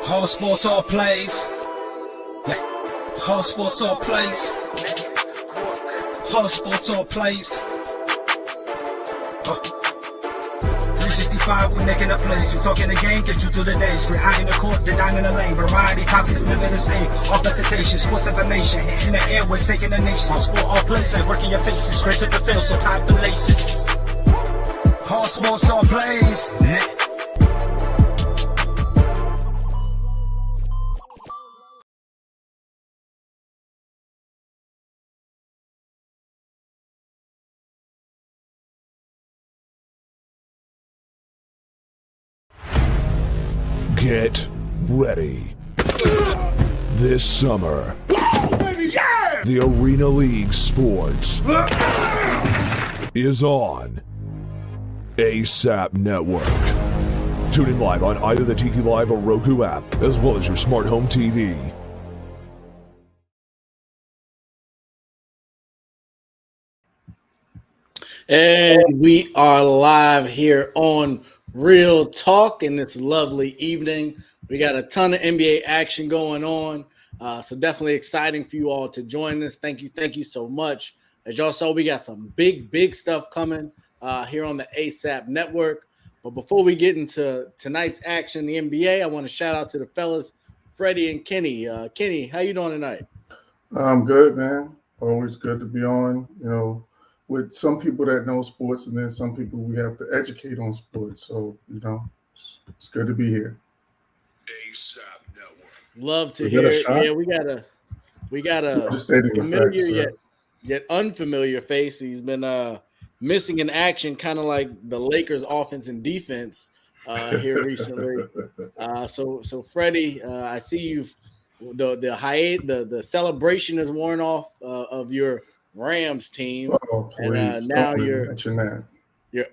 All sports, all plays. Yeah. All sports, all plays. All sports, all plays. 365, we making a plays. You talking the game, get you to the days. We're high in the court, the dime in the lane. Variety topics, living the same. All presentation, sports information. In the airways, taking the nation. All sport, all plays, like working your faces. Grace at the field, so tie the laces. All sports, all plays. Yeah. Get ready. This summer, the Arena League Sports is on ASAP Network. Tune in live on either the Tiki Live or Roku app, as well as your smart home TV. And we are live here on Real Talk in this lovely evening. We got a ton of NBA action going on. So definitely exciting for you all to join us. Thank you so much. As y'all saw, we got some big stuff coming here on the ASAP Network. But before we get into tonight's action, the NBA, I want to shout out to the fellas, Freddie and Kenny. Kenny, how you doing tonight? I'm good, man. Always good to be on, with some people that know sports, and then some people we have to educate on sports. So, it's good to be here. ASAP Network. Love to hear it. Yeah, we got a familiar yet unfamiliar face. He's been missing in action, kind of like the Lakers offense and defense here recently. So Freddie, I see you've the celebration is worn off of your Rams team. Oh, please, and now your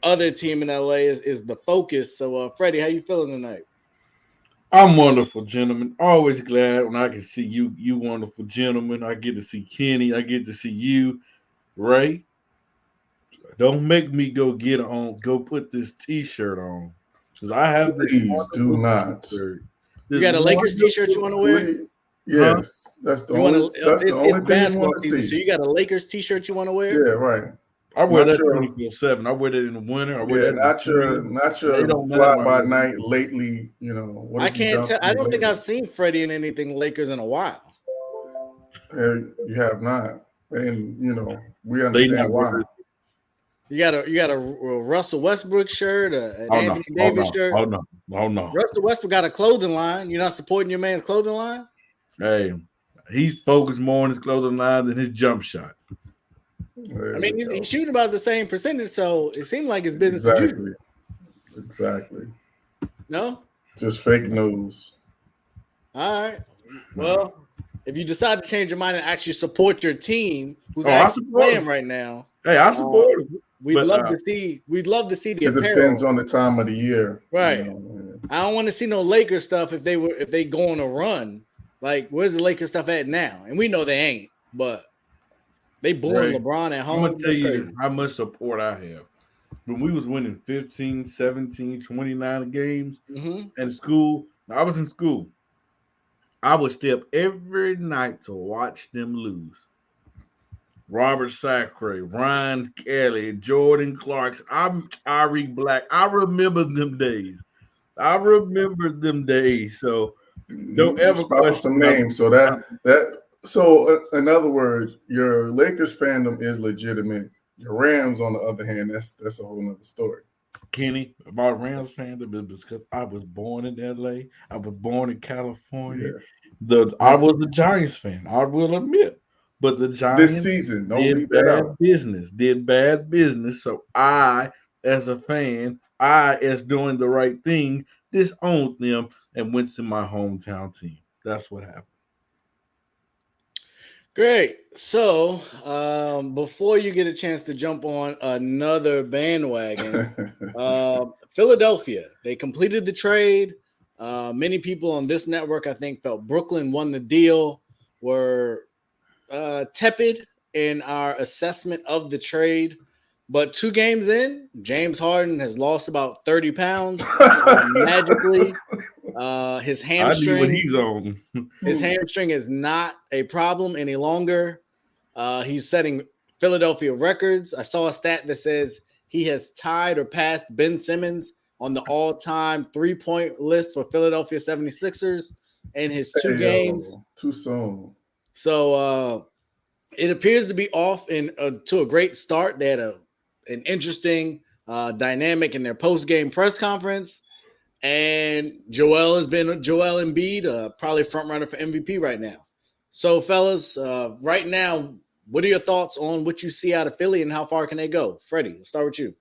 other team in LA is the focus. So Freddie, how you feeling tonight? I'm wonderful, gentlemen. Always glad when I can see you wonderful gentlemen. I get to see Kenny. I get to see you, Ray. Don't make me go put this T-shirt on, because I have this. Please do not. You got a Lakers T-shirt you want to wear? Yes, that's the only thing you want to see. So you got a Lakers T-shirt you want to wear? Yeah, right. I wear that 24/7. I wear that in the winter. Not your fly by night lately. I can't tell. I don't think I've seen Freddie in anything Lakers in a while. You have not, and we understand why. You got a Russell Westbrook shirt, an Anthony Davis shirt. Oh no! Russell Westbrook got a clothing line. You're not supporting your man's clothing line? Hey, he's focused more on his clothing line than his jump shot. I mean, he's shooting about the same percentage, so it seemed like it's business as usual. Exactly. No? Just fake news. All right. Well, if you decide to change your mind and actually support your team, who's actually playing right now, hey, I support him. We'd love to see the apparel. It depends on the time of the year, right? I don't want to see no Lakers stuff if they go on a run. Like, where's the Lakers stuff at now? And we know they ain't, but they booing LeBron at home. I'm going to tell you how much support I have. When we was winning 15, 17, 29 games in school, I was in school. I would stay up every night to watch them lose. Robert Sacre, Ryan Kelly, Jordan Clarkson, Tyreek Black. I remember them days. So don't ever question some names. So in other words, your Lakers fandom is legitimate. Your Rams, on the other hand, that's a whole nother story. Kenny, about Rams fandom is because I was born in LA. I was born in California. Yeah. I was a Giants fan, I will admit. But the Giants this season did bad business. So I, as a fan, as doing the right thing, disowned them and went to my hometown team. That's what happened. Great. So before you get a chance to jump on another bandwagon, Philadelphia, they completed the trade. Many people on this network, I think, felt Brooklyn won the deal, were tepid in our assessment of the trade. But 2 games in, James Harden has lost about 30 pounds magically. His I need what hamstring. he's on. His hamstring is not a problem any longer. He's setting Philadelphia records. I saw a stat that says he has tied or passed Ben Simmons on the all-time three-point list for Philadelphia 76ers in his two games. Too soon. So it appears to be off to a great start. They had an interesting dynamic in their post-game press conference. And Joel Embiid, probably front runner for MVP right now. So, fellas, right now, what are your thoughts on what you see out of Philly and how far can they go? Freddie, let's start with you.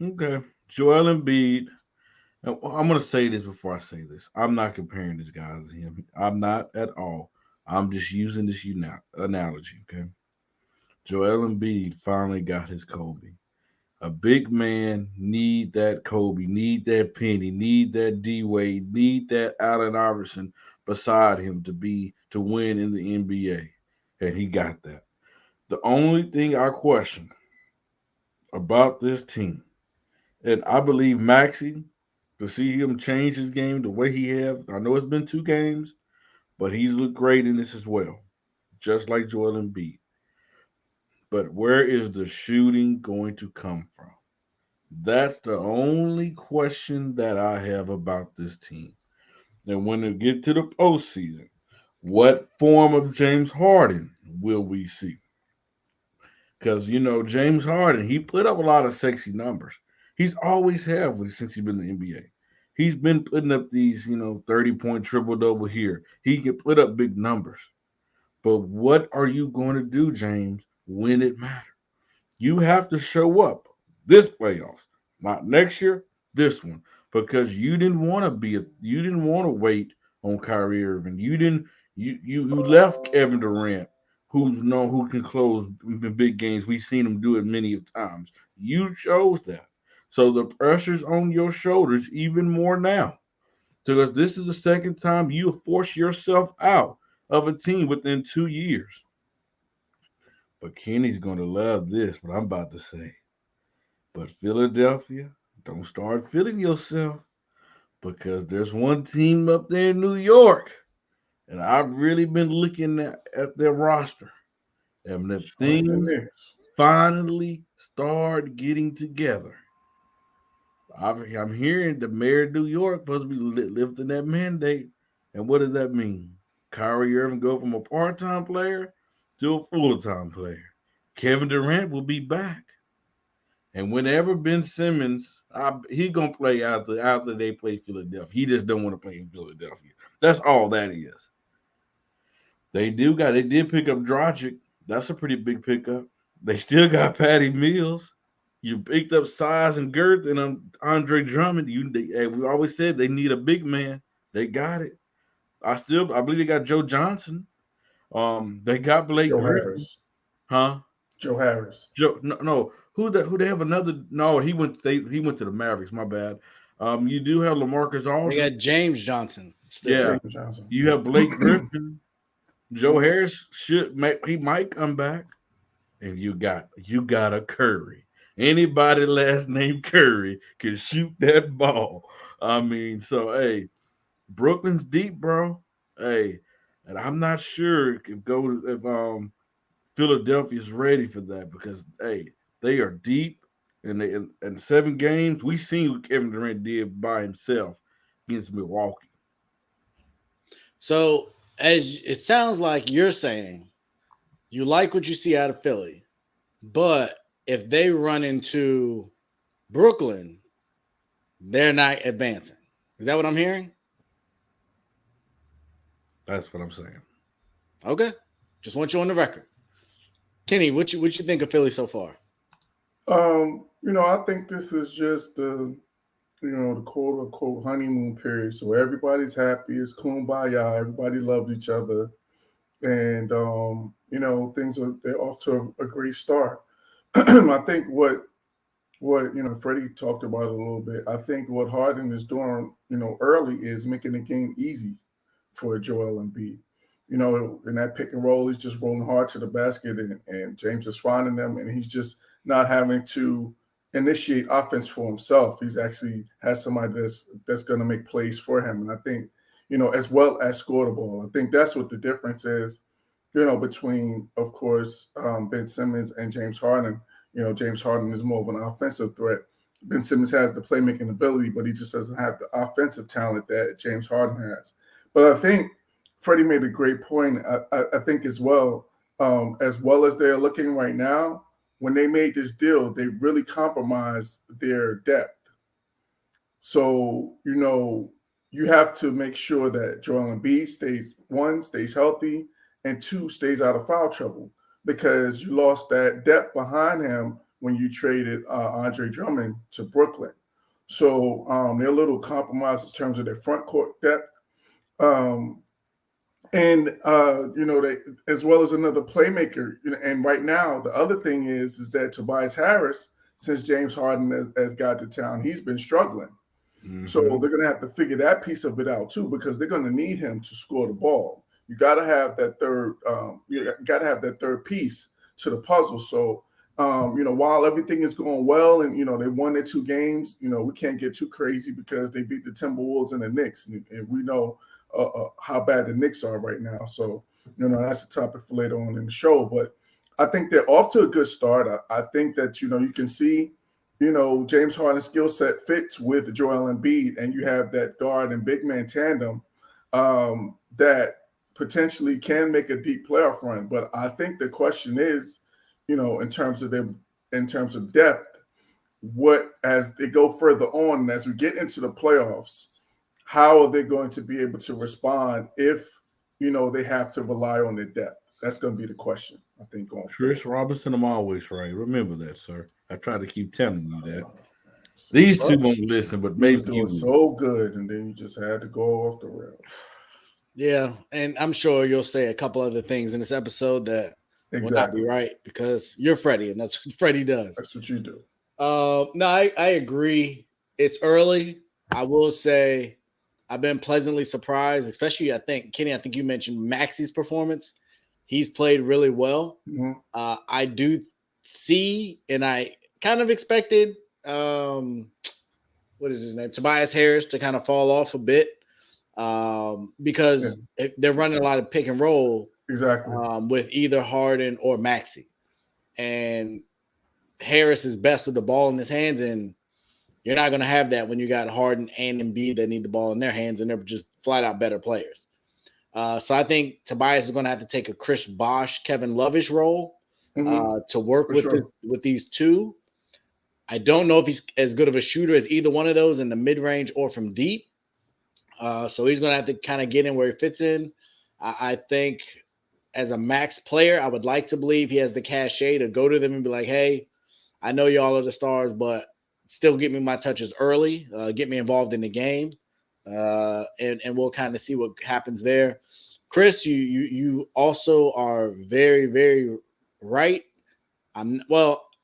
Okay. Joel Embiid. I'm going to say this before I say this. I'm not comparing this guy to him. I'm not at all. I'm just using this analogy, okay? Joel Embiid finally got his Kobe. A big man need that Kobe, need that Penny, need that D-Wade, need that Allen Iverson beside him to win in the NBA. And he got that. The only thing I question about this team, and I believe Maxey, to see him change his game the way he have, I know it's been 2 games, but he's looked great in this as well, just like Joel Embiid. But where is the shooting going to come from? That's the only question that I have about this team. And when they get to the postseason, what form of James Harden will we see? Because, James Harden, he put up a lot of sexy numbers. He's always have since he's been in the NBA. He's been putting up these, 30-point triple-double here. He can put up big numbers. But what are you going to do, James, when it matters? You have to show up this playoffs, not next year, this one, because you didn't want to wait on Kyrie Irving. You left Kevin Durant, who can close in big games. We've seen him do it many of times. You chose that. So the pressure's on your shoulders even more now. Because this is the second time you force yourself out of a team within 2 years. But Kenny's going to love this, what I'm about to say. But Philadelphia, don't start feeling yourself, because there's one team up there in New York, and I've really been looking at their roster. And the things finally start getting together, I'm hearing the mayor of New York supposed to be lifting that mandate. And what does that mean? Kyrie Irving go from a part-time player to a full-time player. Kevin Durant will be back. And whenever Ben Simmons, he going to play after they play Philadelphia. He just don't want to play in Philadelphia. That's all that is. They did pick up Dragic. That's a pretty big pickup. They still got Patty Mills. You picked up size and girth and Andre Drummond. We always said they need a big man. They got it. I believe they got Joe Johnson. They got Blake Griffin. Huh? Joe Harris. No. Who they have another? No, he went to the Mavericks. My bad. You do have LaMarcus Aldridge. They got James Johnson. James Johnson. You have Blake Griffin. Joe Harris he might come back, and you got a Curry. Anybody last name Curry can shoot that ball. I mean, so hey, Brooklyn's deep, bro. Hey, and I'm not sure if Philadelphia's ready for that, because hey, they are deep, and in 7 games we seen what Kevin Durant did by himself against Milwaukee. So, as it sounds like you're saying, you like what you see out of Philly, but if they run into Brooklyn, they're not advancing. Is that what I'm hearing? That's what I'm saying. Okay. Just want you on the record. Kenny, what you think of Philly so far? I think this is just the quote unquote honeymoon period. So everybody's happy. It's kumbaya. Everybody loves each other. And, they're off to a great start. I think what Freddie talked about a little bit. I think what Harden is doing, early is making the game easy for Joel Embiid. In that pick and roll, he's just rolling hard to the basket, and James is finding them, and he's just not having to initiate offense for himself. He's actually has somebody that's going to make plays for him. And I think as well as score the ball. I think that's what the difference is, between, of course, Ben Simmons and James Harden. James Harden is more of an offensive threat. Ben Simmons has the playmaking ability, but he just doesn't have the offensive talent that James Harden has. But I think Freddie made a great point. I think as well as they're looking right now, when they made this deal, they really compromised their depth. So, you have to make sure that Joel Embiid stays healthy, and 2, stays out of foul trouble, because you lost that depth behind him when you traded Andre Drummond to Brooklyn. So they're a little compromised in terms of their front court depth. And they, as well as another playmaker. And right now, the other thing is that Tobias Harris, since James Harden has got to town, he's been struggling. Mm-hmm. So they're going to have to figure that piece of it out too, because they're going to need him to score the ball. You got to have that third piece to the puzzle. So while everything is going well, and they won their 2 games, we can't get too crazy because they beat the Timberwolves and the Knicks, and we know how bad the Knicks are right now. So that's a topic for later on in the show. But I think they're off to a good start. I think that you can see James Harden's skill set fits with Joel Embiid, and you have that guard and big man tandem that potentially can make a deep playoff run. But I think the question is, in terms of depth, as they go further on, and as we get into the playoffs, how are they going to be able to respond if they have to rely on their depth? That's going to be the question, I think. Chris Robinson, I'm always right. Remember that, sir. I try to keep telling you that. These 2 won't listen, but maybe you was doing so good, and then you just had to go off the rails. Yeah, and I'm sure you'll say a couple other things in this episode that will not be right, because you're Freddie, and that's what Freddie does. That's what you do. No, I agree. It's early. I will say I've been pleasantly surprised, especially Kenny, I think you mentioned Maxi's performance. He's played really well. Mm-hmm. I do see, and I kind of expected, what is his name? Tobias Harris to kind of fall off a bit. Because they're running a lot of pick and roll, exactly, with either Harden or Maxey, and Harris is best with the ball in his hands, and you're not going to have that when you got Harden and Embiid that need the ball in their hands, and they're just flat out better players. So I think Tobias is going to have to take a Chris Bosh, Kevin Lovish role to work with these 2. I don't know if he's as good of a shooter as either one of those in the mid range or from deep. So he's going to have to kind of get in where he fits in. I think as a max player, I would like to believe he has the cachet to go to them and be like, hey, I know y'all are the stars, but still get me my touches early, get me involved in the game, and we'll kind of see what happens there. Chris, you also are very, very right.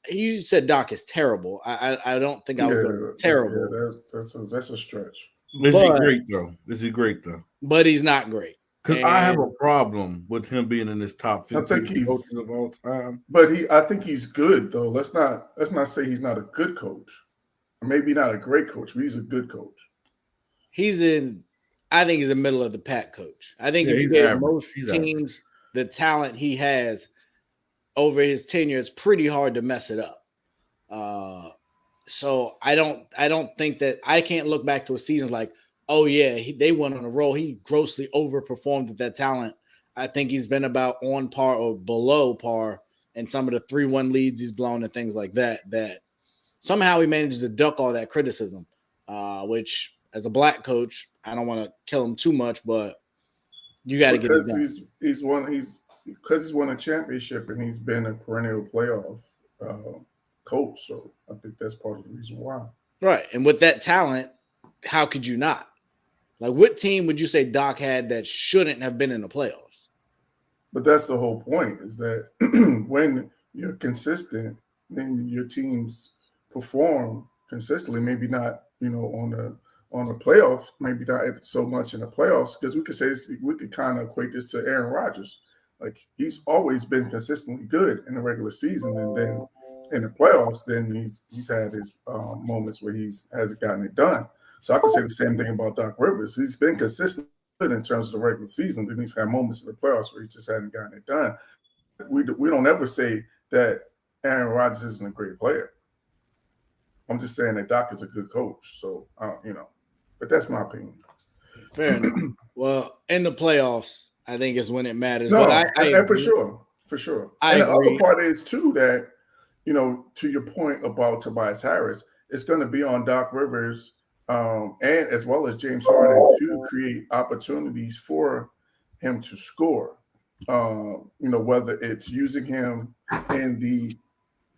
You said Doc is terrible. I don't think I would go terrible. Yeah, that's a stretch. Is he great though? But he's not great. Because I have a problem with him being in this top 15 coaches of all time. But I think he's good though. Let's not say he's not a good coach. Or maybe not a great coach, but he's a good coach. I think he's a middle of the pack coach. I think if you give most teams the talent he has over his tenure, it's pretty hard to mess it up. So I don't think that I can't look back to a season like, oh yeah, they went on a roll. He grossly overperformed with that talent. I think he's been about on par or below par in some of the 3-1 leads he's blown and things like that. That somehow he managed to duck all that criticism, which as a black coach, I don't want to kill him too much, but you got to get it done. He's won a championship and he's been a perennial playoff coach. So I think that's part of the reason why. Right. And with that talent, how could you not? Like, what team would you say Doc had that shouldn't have been in the playoffs? But that's the whole point, is that when you're consistent, then your teams perform consistently. Maybe not, on the playoffs, maybe not so much in the playoffs, because we could kind of equate this to Aaron Rodgers. Like, he's always been consistently good in the regular season, and then in the playoffs, then he's had his moments where hasn't gotten it done. So I could say the same thing about Doc Rivers. He's been consistently in terms of the regular season. Then he's had moments in the playoffs where he just hadn't gotten it done. We don't ever say that Aaron Rodgers isn't a great player. I'm just saying that Doc is a good coach. So, but that's my opinion. Fair enough. Well, in the playoffs, I think is when it matters. No, but and for sure. And the other part is, too, that, to your point about Tobias Harris, it's going to be on Doc Rivers and as well as James Harden to create opportunities for him to score. Whether it's using him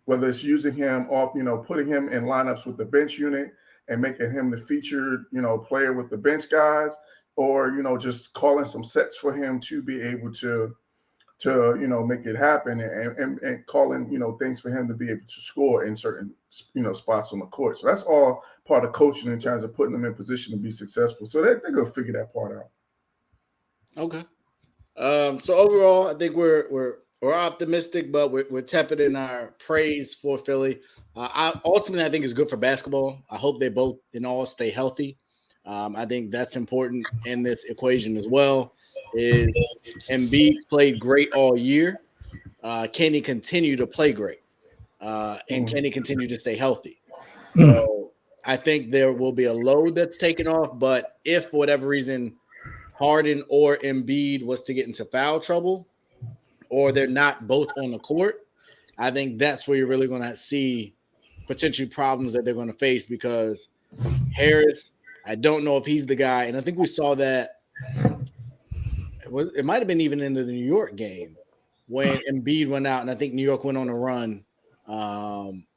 whether it's using him off, putting him in lineups with the bench unit and making him the featured, player with the bench guys, or, just calling some sets for him to be able to make it happen and calling, things for him to be able to score in certain, spots on the court. So that's all part of coaching in terms of putting them in position to be successful. So they're going to figure that part out. Okay. So overall, I think we're optimistic, but we're tepid in our praise for Philly. Ultimately, I think it's good for basketball. I hope they both in all stay healthy. I think that's important in this equation as well. Is Embiid played great all year? Can he continue to play great? And can he continue to stay healthy? So I think there will be a load that's taken off, but if for whatever reason Harden or Embiid was to get into foul trouble, or they're not both on the court, I think that's where you're really going to see potentially problems that they're going to face, because Harris, I don't know if he's the guy. And I think we saw that it might have been even in the New York game when Embiid went out, and I think New York went on a run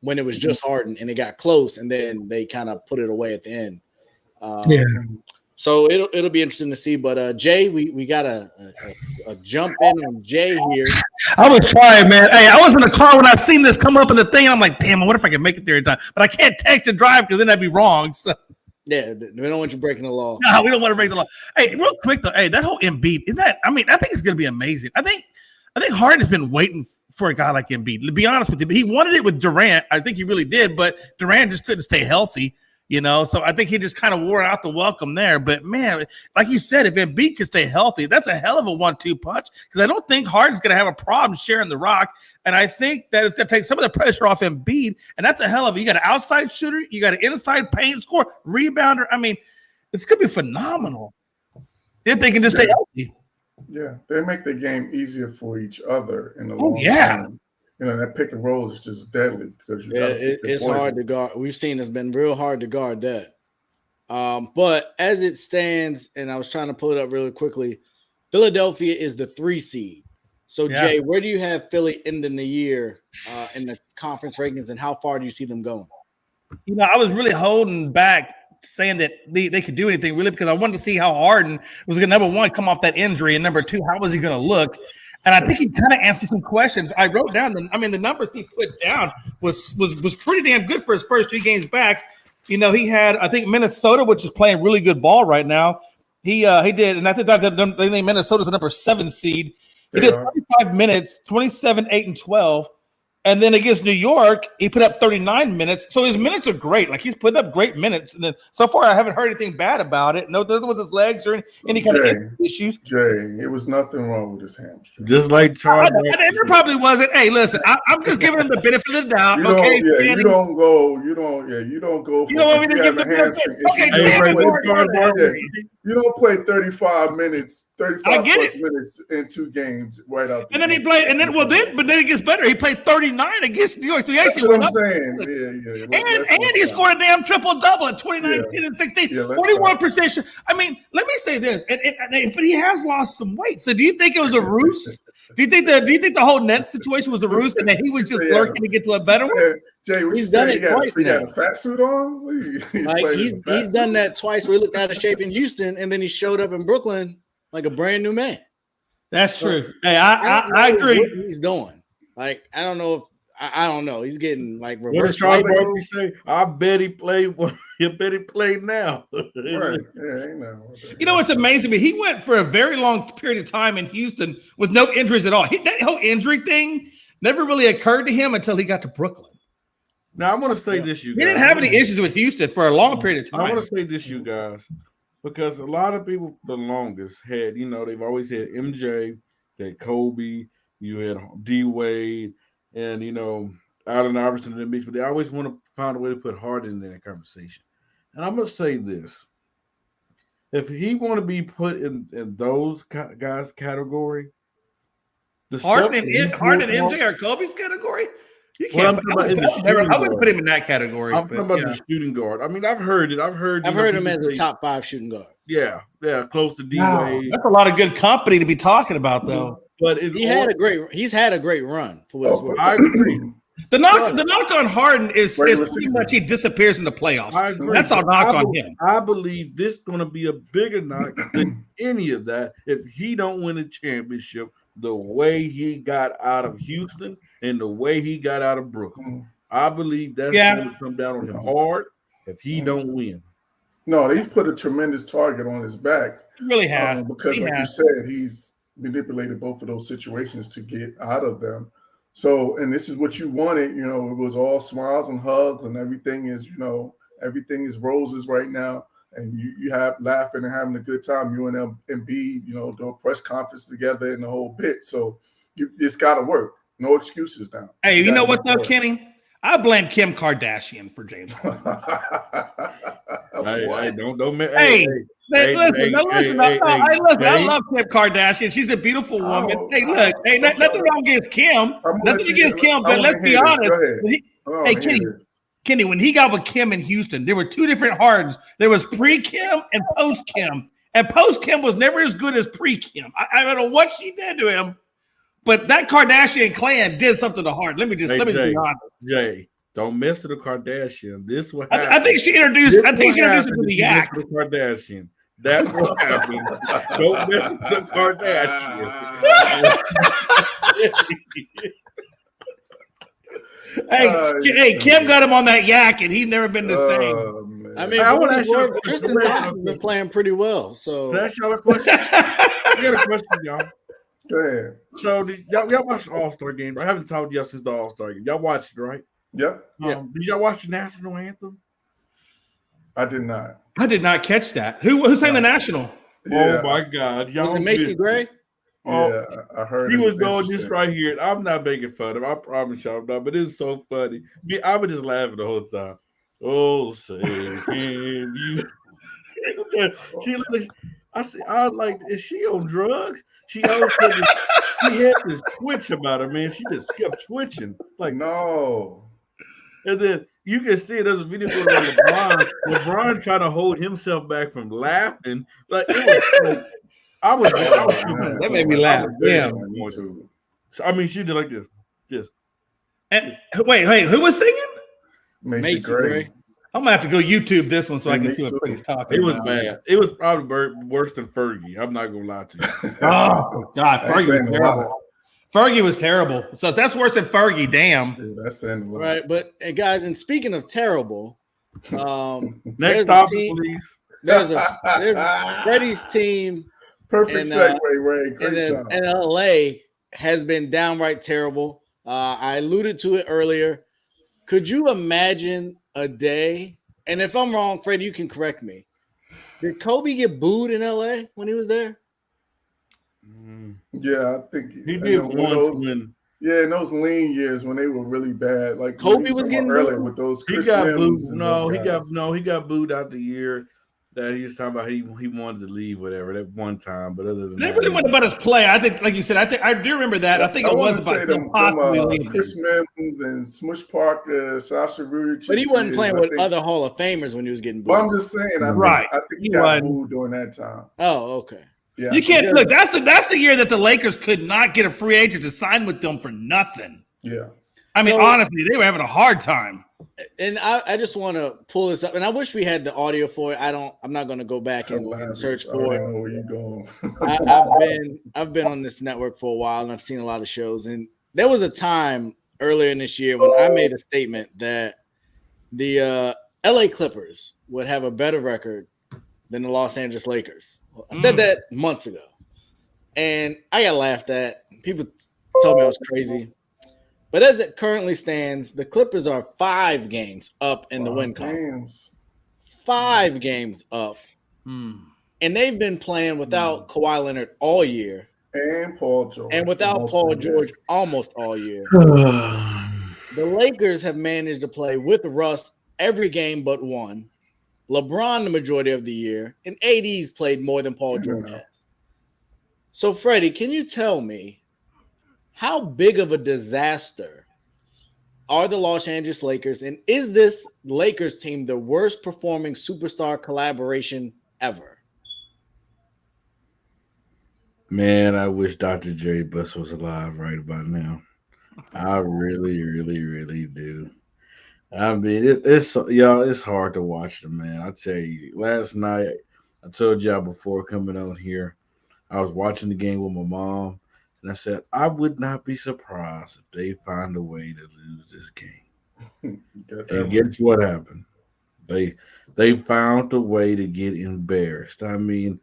when it was just Harden, and it got close, and then they kind of put it away at the end. So it'll be interesting to see. But Jay, we got a jump in on Jay here. I was trying, man. Hey, I was in the car when I seen this come up in the thing. And I'm like, damn, I wonder if I can make it there in time. But I can't text and drive because then that'd be wrong. So yeah, we don't want you breaking the law. No, we don't want to break the law. Hey, real quick though, that whole Embiid, I think it's gonna be amazing. I think Harden has been waiting for a guy like Embiid. To be honest with you, he wanted it with Durant. I think he really did, but Durant just couldn't stay healthy. So I think he just kind of wore out the welcome there. But, man, like you said, if Embiid can stay healthy, that's a hell of a 1-2 punch, because I don't think Harden's going to have a problem sharing the rock. And I think that it's going to take some of the pressure off Embiid. And that's a hell of you got an outside shooter, you got an inside paint scorer, rebounder. I mean, it's going to be phenomenal if they can just stay healthy. Yeah, they make the game easier for each other in the long term. That pick and roll is just deadly because it's hard to guard. We've seen it's been real hard to guard that. But as it stands, and I was trying to pull it up really quickly, Philadelphia is the 3 seed. So, Jay, where do you have Philly ending the year in the conference rankings, and how far do you see them going? I was really holding back saying that they could do anything really, because I wanted to see how Harden was going to, number one, come off that injury, and number two, how was he going to look? And I think he kind of answered some questions. I wrote down the numbers he put down was pretty damn good for his first 3 games back. He had, I think, Minnesota, which is playing really good ball right now. He did, and I think that Minnesota's the number 7 seed. He did 35 minutes, 27, 8, and 12. And then against New York, he put up 39 minutes. So his minutes are great. Like, he's put up great minutes. And then so far, I haven't heard anything bad about it. No, nothing with his legs or any kind of issues. Jay, it was nothing wrong with his hamstring. Just like Charles. There probably wasn't. Hey, listen, I'm just giving him the benefit of the doubt. You don't go. You don't go. You don't want me to give him the hamstring. You don't play 35 minutes. 35 plus minutes in 2 games right out there. And then he played, and then it gets better. He played 39 against New York. So he actually went up. Saying. And he scored a damn triple-double at 29, 10, and 16. 41%. I mean, let me say this. But he has lost some weight. So do you think it was a ruse? Do you think the whole Nets situation was a ruse, and that he was just lurking to get to a better one? Jay, he's done it twice now. He got a fat suit on? He's done that twice, where he looked out of shape in Houston, and then he showed up in Brooklyn like a brand new man. That's true. Hey, I agree. What he's doing. Like, I don't know if I don't know. He's getting like reverse. Charles Barkley say, I bet he played. You bet he played now. Right. Yeah, I know. What's amazing? But he went for a very long period of time in Houston with no injuries at all. That whole injury thing never really occurred to him until he got to Brooklyn. Now, I want to say this, you guys. He didn't have any issues with Houston for a long period of time. I want to say this, you guys. because a lot of people for the longest had, they've always had MJ, they had Kobe, you had D Wade, and Allen Iverson in the mix, but they always want to find a way to put Harden in that conversation. And I'm gonna say this: if he want to be put in those guys category, Harden and MJ are Kobe's category. You can't. I wouldn't put him in that category. I'm talking about the shooting guard. I mean, I've heard it. I've heard him as a top 5 shooting guard. Yeah, close to D Wade. That's a lot of good company to be talking about, though. But he's had a great run for what it's worth. I agree. The knock on Harden is pretty much he disappears in the playoffs. I agree. That's our knock on him. I believe this is going to be a bigger knock than any of that if he don't win a championship the way he got out of Houston and the way he got out of Brooklyn. I believe that's going to come down on him hard if he don't win. No, he's put a tremendous target on his back. He really has. Because you said, he's manipulated both of those situations to get out of them. So, and this is what you wanted, it was all smiles and hugs and everything is, everything is roses right now. And you have laughing and having a good time. You and Embiid, doing press conference together and the whole bit. So it's got to work. No excuses now. Hey, you know what though, Kenny? I blame Kim Kardashian for James Harden. I love Kim Kardashian. She's a beautiful woman. Nothing wrong against Kim. Nothing against Kim, but let's be honest. Kenny, when he got with Kim in Houston, there were 2 different Hardens. There was pre-Kim and post-Kim. And post-Kim was never as good as pre-Kim. I don't know what she did to him, but that Kardashian clan did something to Harden. Let me be honest. Jay, don't mess with the Kardashian. This what happened. I think she introduced him to the yak. The Kardashian. That's what happened. Don't mess with the Kardashian. Hey, Kim got him on that yak, and he's never been the same. Man. I mean, Tristan Thompson been playing pretty well. So, can I ask y'all a question? I got a question, y'all. Go ahead. So, y'all watched the All-Star game? I haven't told y'all since the All-Star game. Y'all watched it, right? Yep. Did y'all watch the national anthem? I did not. I did not catch that. Who sang the national? Yeah. Oh my God! Y'all was it Macy Gray? Yeah, I heard he was going just right here. I'm not making fun of him. I promise y'all not, but it's so funny. I was just laughing the whole time. Oh, say can you? I was like, is she on drugs? She had this twitch about her, man. She just kept twitching. Like, no. And then you can see there's a video going on LeBron. LeBron trying to hold himself back from laughing. Like, it was like, that made me laugh. Yeah. So, I mean, she did like this. Yes. And wait, who was singing? Macy Gray. I'm gonna have to go YouTube this one so I can see what he's talking about. It was bad. It was probably worse than Fergie. I'm not gonna lie to you. Oh God, Fergie was terrible. Fergie was terrible. So if that's worse than Fergie, damn. Yeah, that's saying a lot. Right, but guys, and speaking of terrible, next topic, please. There's Freddie's team. Perfect segue, Ray. And LA has been downright terrible. I alluded to it earlier. Could you imagine a day? And if I'm wrong, Freddie, you can correct me. Did Kobe get booed in LA when he was there? Yeah, I think he did once when. Yeah, in those lean years when they were really bad, like Kobe was getting earlier with those. He got booed. He got booed out the year that he was talking about. He wanted to leave, whatever, that one time. But other than that, really wasn't about his play. I think, like you said, I do remember that. I think it was about him possibly leaving. Chris Mims and Smush Parker, Sasha Rudy. But he wasn't playing with other Hall of Famers when he was getting booed. Well, I'm just saying, I think he got booed during that time. Oh, okay. Yeah, you can't look. That's the year that the Lakers could not get a free agent to sign with them for nothing. Yeah, I mean, honestly, they were having a hard time. And I just want to pull this up, and I wish we had the audio for it. I'm not going to go back and search for it. I don't know where you're going. I've been on this network for a while, and I've seen a lot of shows. And there was a time earlier in this year when I made a statement that the LA Clippers would have a better record than the Los Angeles Lakers. I said that months ago, and I got laughed at. People told me I was crazy. But as it currently stands, the Clippers are 5 games up in the win column. 5 games up And they've been playing without Kawhi Leonard all year. And Paul George. And without Paul George almost all year. The Lakers have managed to play with Russ every game but one. LeBron the majority of the year. And AD's played more than Paul George has. So, Freddie, can you tell me how big of a disaster are the Los Angeles Lakers? And is this Lakers team the worst performing superstar collaboration ever? Man, I wish Dr. J. Bus was alive right about now. I really, really, really do. I mean, it's y'all. It's hard to watch them, man. I tell you, last night I told y'all before coming on here, I was watching the game with my mom, and I said I would not be surprised if they find a way to lose this game. And guess what happened? They found a way to get embarrassed. I mean,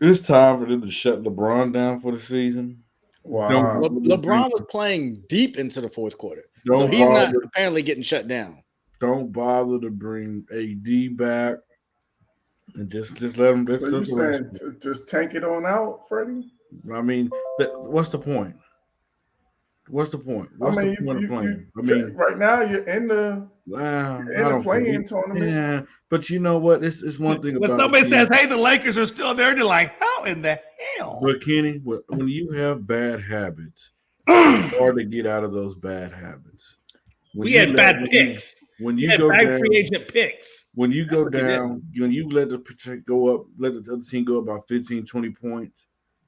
it's time for them to shut LeBron down for the season. Wow. LeBron was playing deep into the fourth quarter. So he's not apparently getting shut down. Don't bother to bring AD back and just let him. So you saying just tank it on out, Freddie? I mean, what's the point? What's the point? What's the point of playing? I mean, right now you're in the playing tournament. Yeah, but you know what? It's one thing about. Somebody says, "Hey, the Lakers are still there." They're like, "How in the hell?" But Kenny, when you have bad habits, it's hard to get out of those bad habits. We had bad picks. When you go down, free agent picks. When you go down, when you let the go up, let the other team go about 15, 20 points.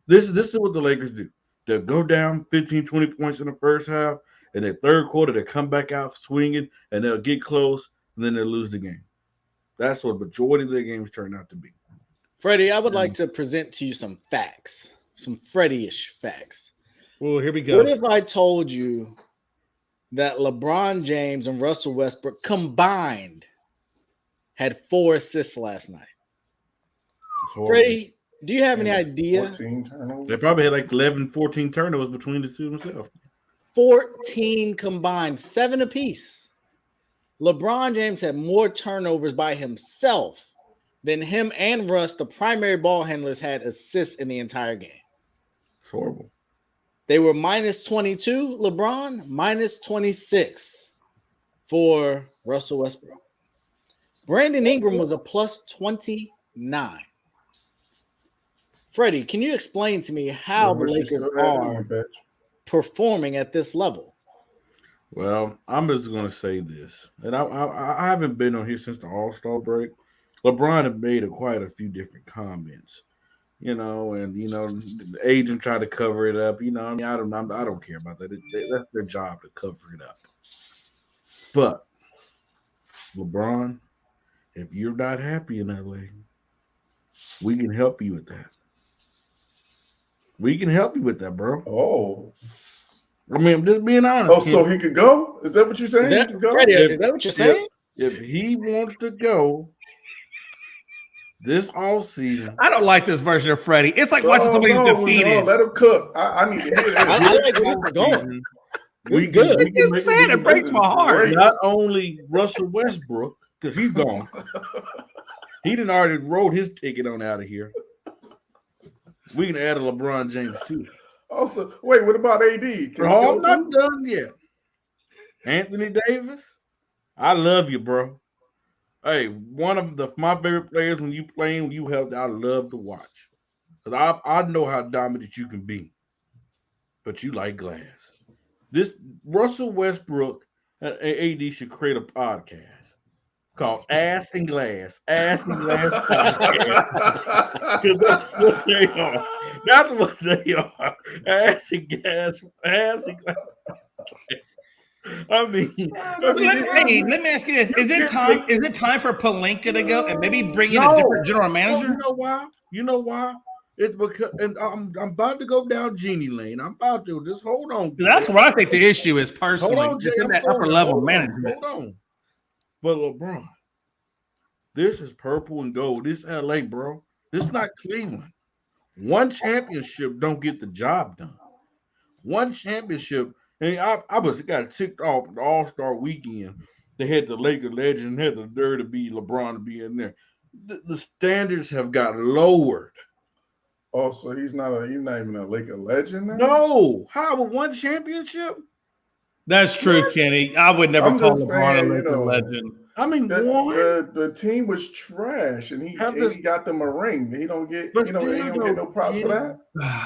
This is what the Lakers do. They'll go down 15, 20 points in the first half, and the third quarter they come back out swinging, and they'll get close, and then they'll lose the game. That's what the majority of their games turn out to be. Freddie, I would like to present to you some facts, some Freddie-ish facts. Well, here we go. What if I told you that LeBron James and Russell Westbrook combined had 4 assists last night? Freddie, do you have any idea? 14 turnovers. They probably had like 11, 14 turnovers between the two themselves. 14 combined, 7 apiece. LeBron James had more turnovers by himself than him and Russ, the primary ball handlers, had assists in the entire game. It's horrible. They were minus 22, LeBron, minus 26 for Russell Westbrook. Brandon Ingram was a plus 29. Freddie, can you explain to me how the Lakers are performing at this level? Well, I'm just going to say this, and I haven't been on here since the All-Star break. LeBron had made quite a few different comments, and the agent tried to cover it up. I mean, I don't care about that. That's their job to cover it up. But LeBron, if you're not happy in LA, we can help you with that. We can help you with that, bro. Oh. I mean, I'm just being honest. Oh, so he could go? Is that what you're saying? Is that what you're saying? If he wants to go this offseason. I don't like this version of Freddie. It's like watching somebody defeated. No, let him cook. I need to hear this. I like where it's going. We good. It's sad. It breaks my heart. Not only Russell Westbrook, because he's gone. He done already rode his ticket on out of here. We can add a LeBron James too. Also, wait, what about AD? I'm not done yet. Anthony Davis, I love you, bro. Hey, one of my favorite players when you playing, I love to watch. Because I know how dominant you can be. But you like glass. This Russell Westbrook and AD should create a podcast called Ass and Glass. Ass and Glass podcast. Because that's what they are. That's what they are. Ass and gas. Ass and glass. I mean, let me ask you this: Is it time for Pelinka to go and maybe bring in a different general manager? You know why? It's because, and I'm about to go down Genie Lane. I'm about to just hold on. That's what I think the issue is personally. Hold on, Jay, in that upper level management. Hold on, but LeBron, this is purple and gold. This LA, bro. This is not Cleveland. One championship don't get the job done. One championship. And I got ticked off the All-Star weekend. They had the Laker legend, had the nerve to be LeBron to be in there. the standards have got lowered. Oh, so he's not even a Laker legend now? No, how with one championship? That's true, Kenny. I would never I'm call just LeBron saying, a Laker legend. I mean, the team was trash, and he got them a ring. He don't get he don't get no props for that.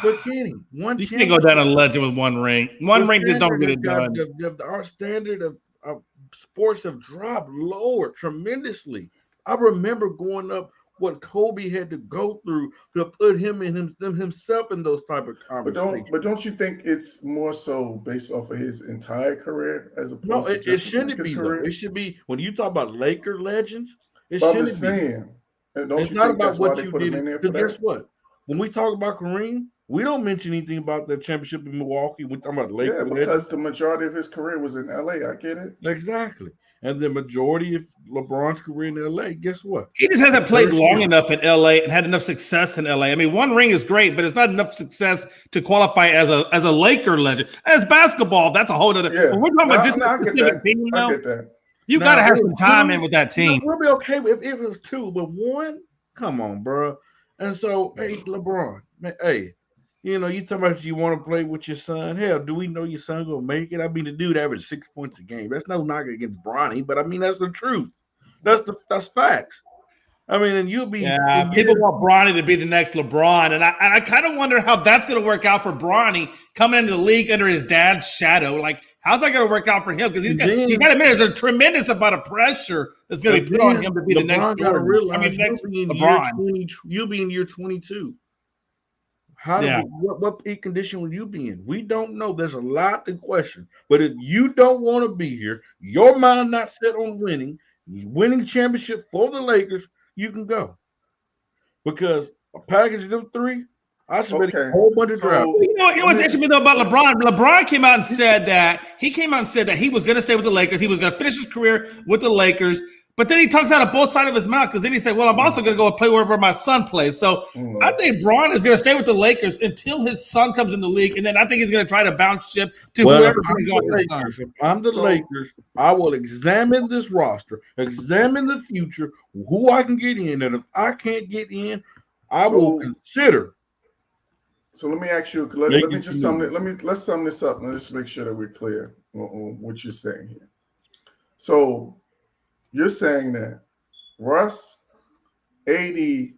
But Kenny, you can't go down a legend with one ring. One ring just don't get it done. Our standard of sports have dropped lower tremendously. I remember going up what Kobe had to go through to put himself in those type of conversations. But don't you think it's more so based off of his entire career as opposed to it shouldn't be though. It should be when you talk about Laker legends. It shouldn't be. Saying, it's not about what you did. Because guess what? When we talk about Kareem, we don't mention anything about the championship in Milwaukee. We're talking about Laker. Yeah, because the majority of his career was in LA. I get it. Exactly. And the majority of LeBron's career in LA, guess what? He just hasn't played long enough in LA and had enough success in LA. I mean, one ring is great, but it's not enough success to qualify as a Laker legend. As basketball, that's a whole other. Yeah. We're talking about just a specific team, though. I get that. You got to have some time in with that team. We'll be okay if it was two, but one, come on, bro. And so, hey, LeBron, man, hey, you talking about you want to play with your son. Hell, do we know your son gonna make it? I mean, the dude averaged 6 points a game. That's no knock against Bronny, but I mean that's the truth. That's facts. I mean, and you'll be people want Bronny to be the next LeBron, and I kind of wonder how that's going to work out for Bronny coming into the league under his dad's shadow. Like, how's that going to work out for him? Because you got to admit, there's a tremendous amount of pressure that's going to be put on him to be the next Jordan. You'll be in year 22. What peak condition will you be in? We don't know. There's a lot to question. But if you don't want to be here, your mind not set on winning championship for the Lakers, you can go. Because a package of them three, I submitted a whole bunch of drafts. You know what's interesting though about LeBron? LeBron came out and said that he was going to stay with the Lakers. He was going to finish his career with the Lakers. But then he talks out of both sides of his mouth because then he said, well, I'm also going to go and play wherever my son plays. So I think Bron is going to stay with the Lakers until his son comes in the league. And then I think he's going to try to bounce ship to whoever brings on his son. If I'm the Lakers, I will examine this roster, examine the future, who I can get in. And if I can't get in, I will consider. So let me ask you, let's sum this up and let's make sure that we're clear on what you're saying here. So you're saying that Russ, AD, and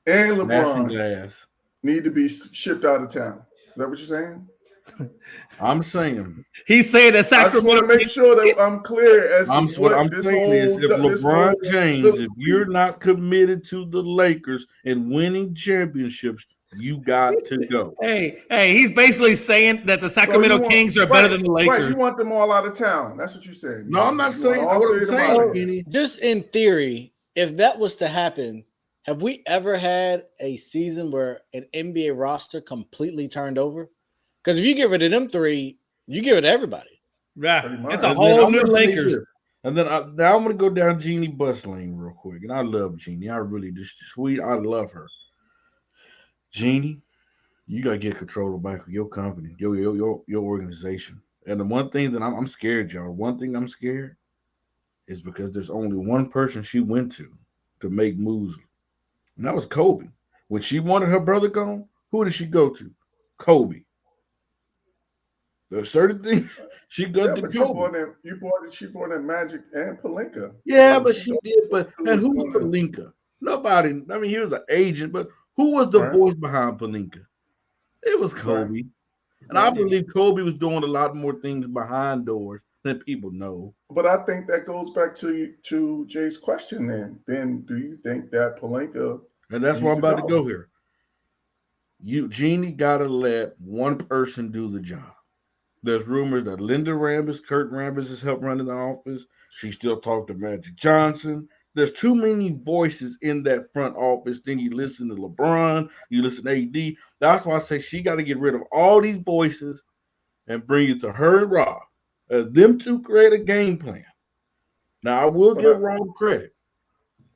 LeBron need to be shipped out of town. Is that what you're saying? I'm saying he's saying that Sacramento. I just want to make sure that I'm clear as to what I'm saying is if LeBron James, if you're not committed to the Lakers and winning championships, you got to go. Hey, he's basically saying that the Sacramento Kings are better than the Lakers. Right, you want them all out of town. That's what you're saying. No, I'm not saying what I'm saying. Just in theory, if that was to happen, have we ever had a season where an NBA roster completely turned over? Because if you get rid of them three, you give it to everybody. Yeah, it's a whole new Lakers. And then now I'm going to go down Jeannie bus lane real quick. And I love Jeannie. I really just sweet. I love her. Jeannie, you gotta get control back of your company, your organization. And the one thing that I'm scared, y'all. One thing I'm scared is because there's only one person she went to make moves, and that was Kobe. When she wanted her brother gone, who did she go to? Kobe. There's certain things she got to Kobe. She brought in Magic and Pelinka. Yeah, but she did. And who was Pelinka? Nobody. I mean, he was an agent, but. Who was the voice behind Pelinka? It was Kobe. And I believe Kobe was doing a lot more things behind doors than people know. But I think that goes back to Jay's question then. Then do you think that Pelinka... And that's where I'm about to go here. Jeannie got to let one person do the job. There's rumors that Linda Rambis, Kurt Rambis has helped running the office. She still talked to Magic Johnson. There's too many voices in that front office. Then you listen to LeBron, you listen to AD. That's why I say she got to get rid of all these voices and bring it to her and Rob. Them two create a game plan. Now, I will give Rob credit.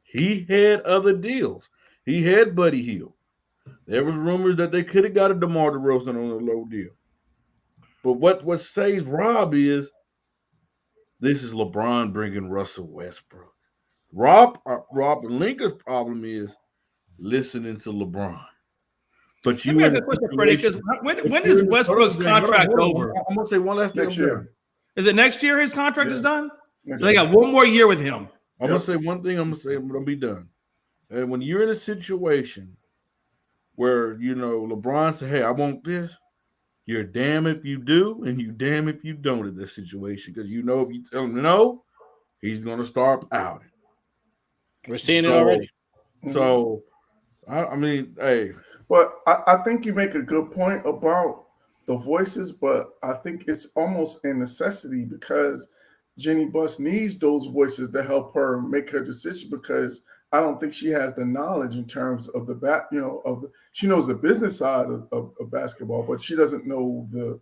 He had other deals. He had Buddy Hield. There was rumors that they could have got a DeMar DeRozan on a low deal. But what saves Rob is this is LeBron bringing Russell Westbrook. Rob Lincoln's problem is listening to LeBron. But Let you me in ask a a question, Freddie, because situation. when is Westbrook's contract over? I'm gonna say one last thing. Next year. Is it next year his contract is done? Next So they got one more year with him. I'm gonna say one thing. I'm gonna be done. And when you're in a situation where LeBron said, "Hey, I want this," you're damn if you do, and you damn if you don't in this situation, because if you tell him no, he's gonna start out. We're seeing it already. So, I mean, hey. But I think you make a good point about the voices, but I think it's almost a necessity because Jenny Buss needs those voices to help her make her decision, because I don't think she has the knowledge in terms of she knows the business side of basketball, but she doesn't know the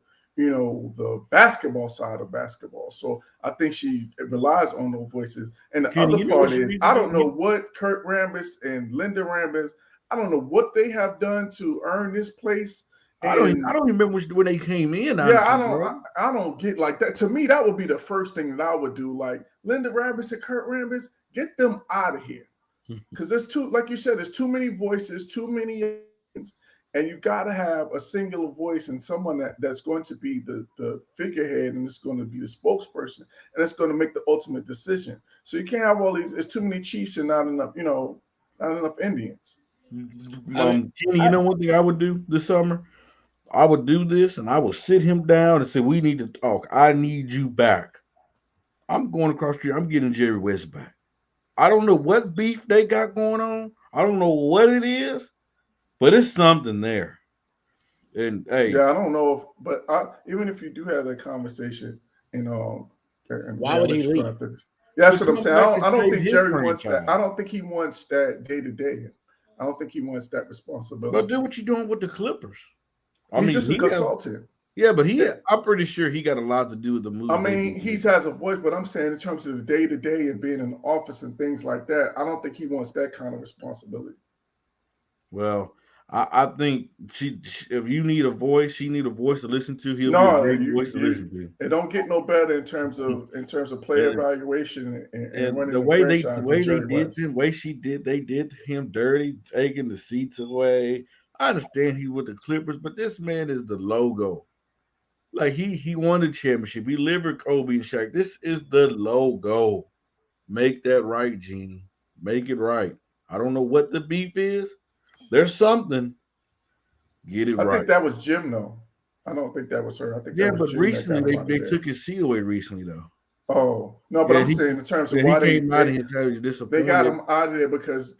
basketball side of basketball. So I think she relies on those voices. And the Kenny, other part is, I don't know what Kurt Rambis and Linda Rambis, I don't know what they have done to earn this place. I don't remember when they came in. Yeah, I don't get like that. To me, that would be the first thing that I would do. Like Linda Rambis and Kurt Rambis, get them out of here. Because there's like you said, there's too many voices, too many, and you got to have a singular voice and someone that's going to be the figurehead, and it's going to be the spokesperson, and it's going to make the ultimate decision. So you can't have all these. It's too many chiefs and not enough Indians. Kenny, one thing I would do this summer? I would do this, and I would sit him down and say, "We need to talk. I need you back. I'm going across the street. I'm getting Jerry West back. I don't know what beef they got going on. I don't know what it is, but it's something there." And hey, yeah, I don't know even if you do have that conversation, why would he leave? Yeah, that's what I'm saying. I don't think Jerry wants that. I don't think he wants that day to day. I don't think he wants that responsibility. But do what you're doing with the Clippers. He's just a consultant. Yeah, but I'm pretty sure he got a lot to do with the movie. I mean, he has a voice, but I'm saying in terms of the day to day and being in the office and things like that, I don't think he wants that kind of responsibility. Well, I think if you need a voice, she need a voice to listen to. He'll be a great voice to listen to. It don't get no better in terms of player evaluation and running the way they did him dirty, taking the seats away. I understand he with the Clippers, but this man is the logo. Like he won the championship. He lived with Kobe and Shaq. This is the logo. Make that right, Jeannie. Make it right. I don't know what the beef is. There's something. Get it right. I think that was Jim, though. I don't think that was her. I think but recently they took his seal away recently, though. Oh no, but I'm saying in terms of why they got him out of there because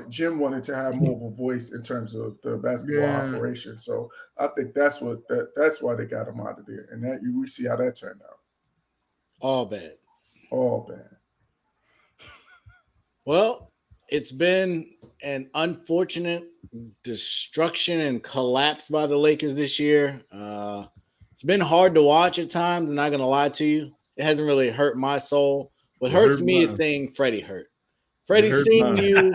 Jim wanted to have more of a voice in terms of the basketball operation. So I think that's why they got him out of there, and that we see how that turned out. All bad. Well, it's been an unfortunate destruction and collapse by the Lakers this year. It's been hard to watch at times. I'm not going to lie to you. It hasn't really hurt my soul. What hurts me is seeing Freddie hurt. Freddie, seeing you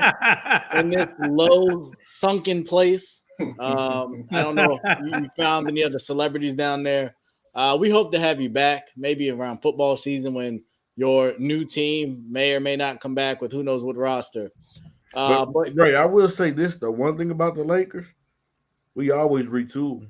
in this low, sunken place. I don't know if you found any other celebrities down there. We hope to have you back, maybe around football season when your new team may or may not come back with who knows what roster. But Ray, I will say this, though. One thing about the Lakers, we always retool.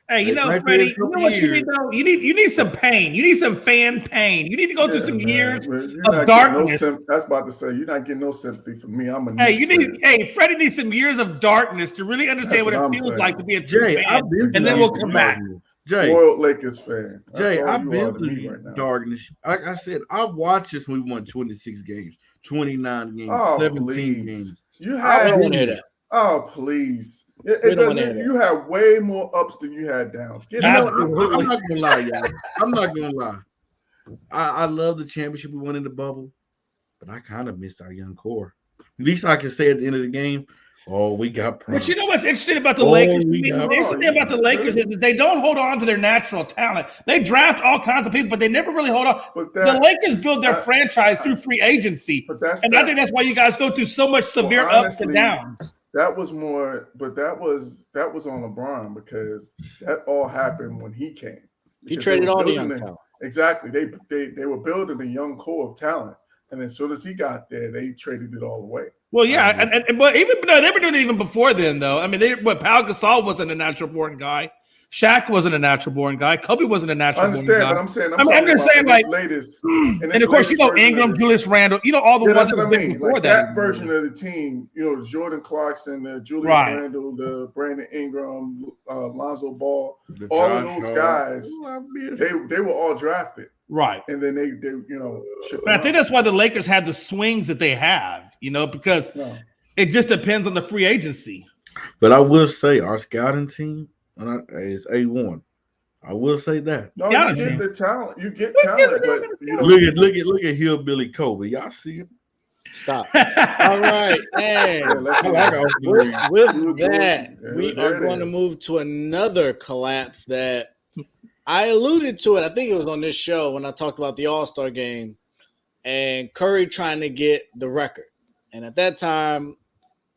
Hey, Freddie, you know what you need, though? You need some pain. You need some fan pain. You need to go through some years of darkness. I was about to say, you're not getting no sympathy from me. I'm a Freddie needs some years of darkness to really understand what it feels like to be a true fan. And then we'll come back. Spoiled Lakers fan. Jay, I've been through darkness. Like I said, I watched this when we won 26 games, 29 games, 17 games. You have Oh, please. You have way more ups than you had downs. I'm not gonna lie, y'all. I'm not gonna lie. I love the championship we won in the bubble, but I kind of missed our young core. At least I can say at the end of the game, we got problems. But you know what's interesting about the Lakers? The interesting thing about the Lakers is that they don't hold on to their natural talent. They draft all kinds of people, but they never really hold on. The Lakers build their franchise through free agency. I think that's why you guys go through so much severe ups and downs. That was more, but that was on LeBron because that all happened when he came. He traded all the young talent. Exactly. They were building a young core of talent. And as soon as he got there, they traded it all away. Well, yeah, but even they were doing it even before then, though. I mean, Pau Gasol wasn't a natural born guy. Shaq wasn't a natural born guy. Kobe wasn't a natural born guy. I understand, but I'm saying I'm just saying, like, latest, and of course, Ingram, Julius Randle, all the ones that I mean. before like that version of the team, the Jordan Clarkson, the Julius Randle, the Brandon Ingram, Lonzo Ball, all of those guys, they were all drafted. Right. And then they But I think that's why the Lakers have the swings that they have, because it just depends on the free agency. But I will say our scouting team is A1. I will say that. No, you get the talent. You get talent, but look at Hillbilly Kobe. Y'all see him? Stop. All right. And with that, we are going to move to another collapse that I alluded to it. I think it was on this show when I talked about the All-Star game and Curry trying to get the record. And at that time,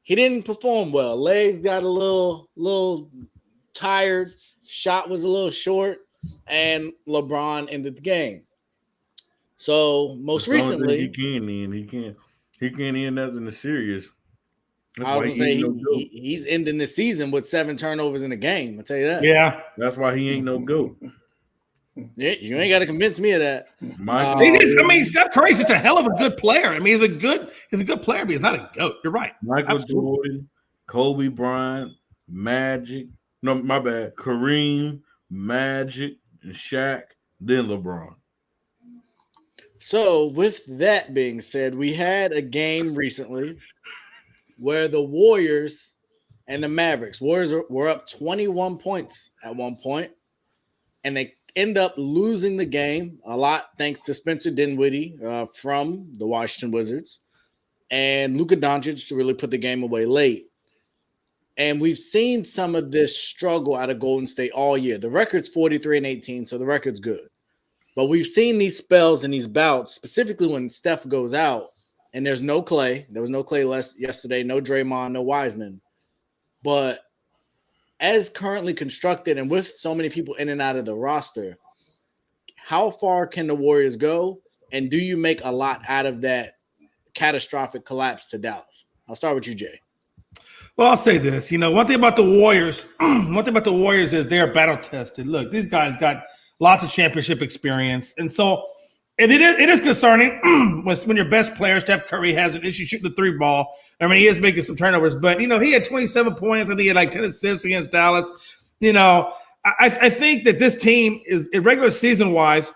he didn't perform well. Legs got a little tired. Shot was a little short. And LeBron ended the game. So most recently, he can't end that in the series. I was gonna say he's ending the season with 7 turnovers in a game. I'll tell you that. Yeah, that's why he ain't no GOAT. Yeah, you ain't got to convince me of that. Steph Curry's just a hell of a good player. I mean, he's a good player, but he's not a GOAT. You're right. Michael Jordan, Kobe Bryant, Magic. No, my bad. Kareem, Magic, and Shaq, then LeBron. So, with that being said, we had a game recently where the Warriors and the Mavericks, were up 21 points at one point, and they end up losing the game a lot thanks to Spencer Dinwiddie from the Washington Wizards and Luka Doncic to really put the game away late. And we've seen some of this struggle out of Golden State all year. The record's 43-18, so the record's good. But we've seen these spells and these bouts, specifically when Steph goes out and there's no Clay. There was no Clay yesterday, no Draymond, no Wiseman. But as currently constructed and with so many people in and out of the roster, how far can the Warriors go? And do you make a lot out of that catastrophic collapse to Dallas? I'll start with you, Jay. Well, I'll say this. One thing about the Warriors, is they're battle tested. Look, these guys got lots of championship experience. And so it is concerning when your best player, Steph Curry, has an issue shooting the 3 ball. I mean, he is making some turnovers, but, he had 27 points. I think he had like 10 assists against Dallas. I think that this team is, regular season-wise,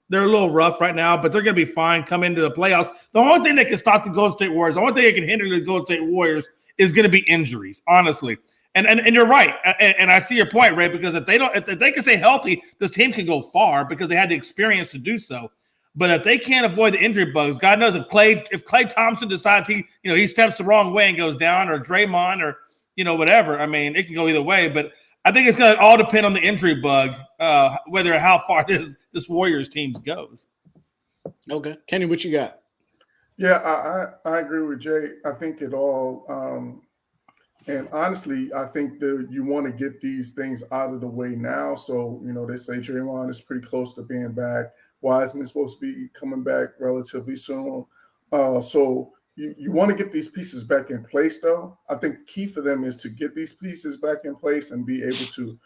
they're a little rough right now, but they're going to be fine coming into the playoffs. The only thing that can stop the Golden State Warriors, the only thing that can hinder the Golden State Warriors is going to be injuries, honestly. And you're right, and I see your point, Ray, because if they can stay healthy, this team can go far because they had the experience to do so. But if they can't avoid the injury bugs, God knows if Klay Thompson decides he steps the wrong way and goes down, or Draymond, or whatever. I mean, it can go either way. But I think it's going to all depend on the injury bug, whether how far this Warriors team goes. Okay, Kenny, what you got? Yeah, I agree with Jay. I think it all, and honestly, I think that you want to get these things out of the way now. So, they say Draymond is pretty close to being back. Wiseman's supposed to be coming back relatively soon. So you want to get these pieces back in place, though. I think the key for them is to get these pieces back in place and be able to,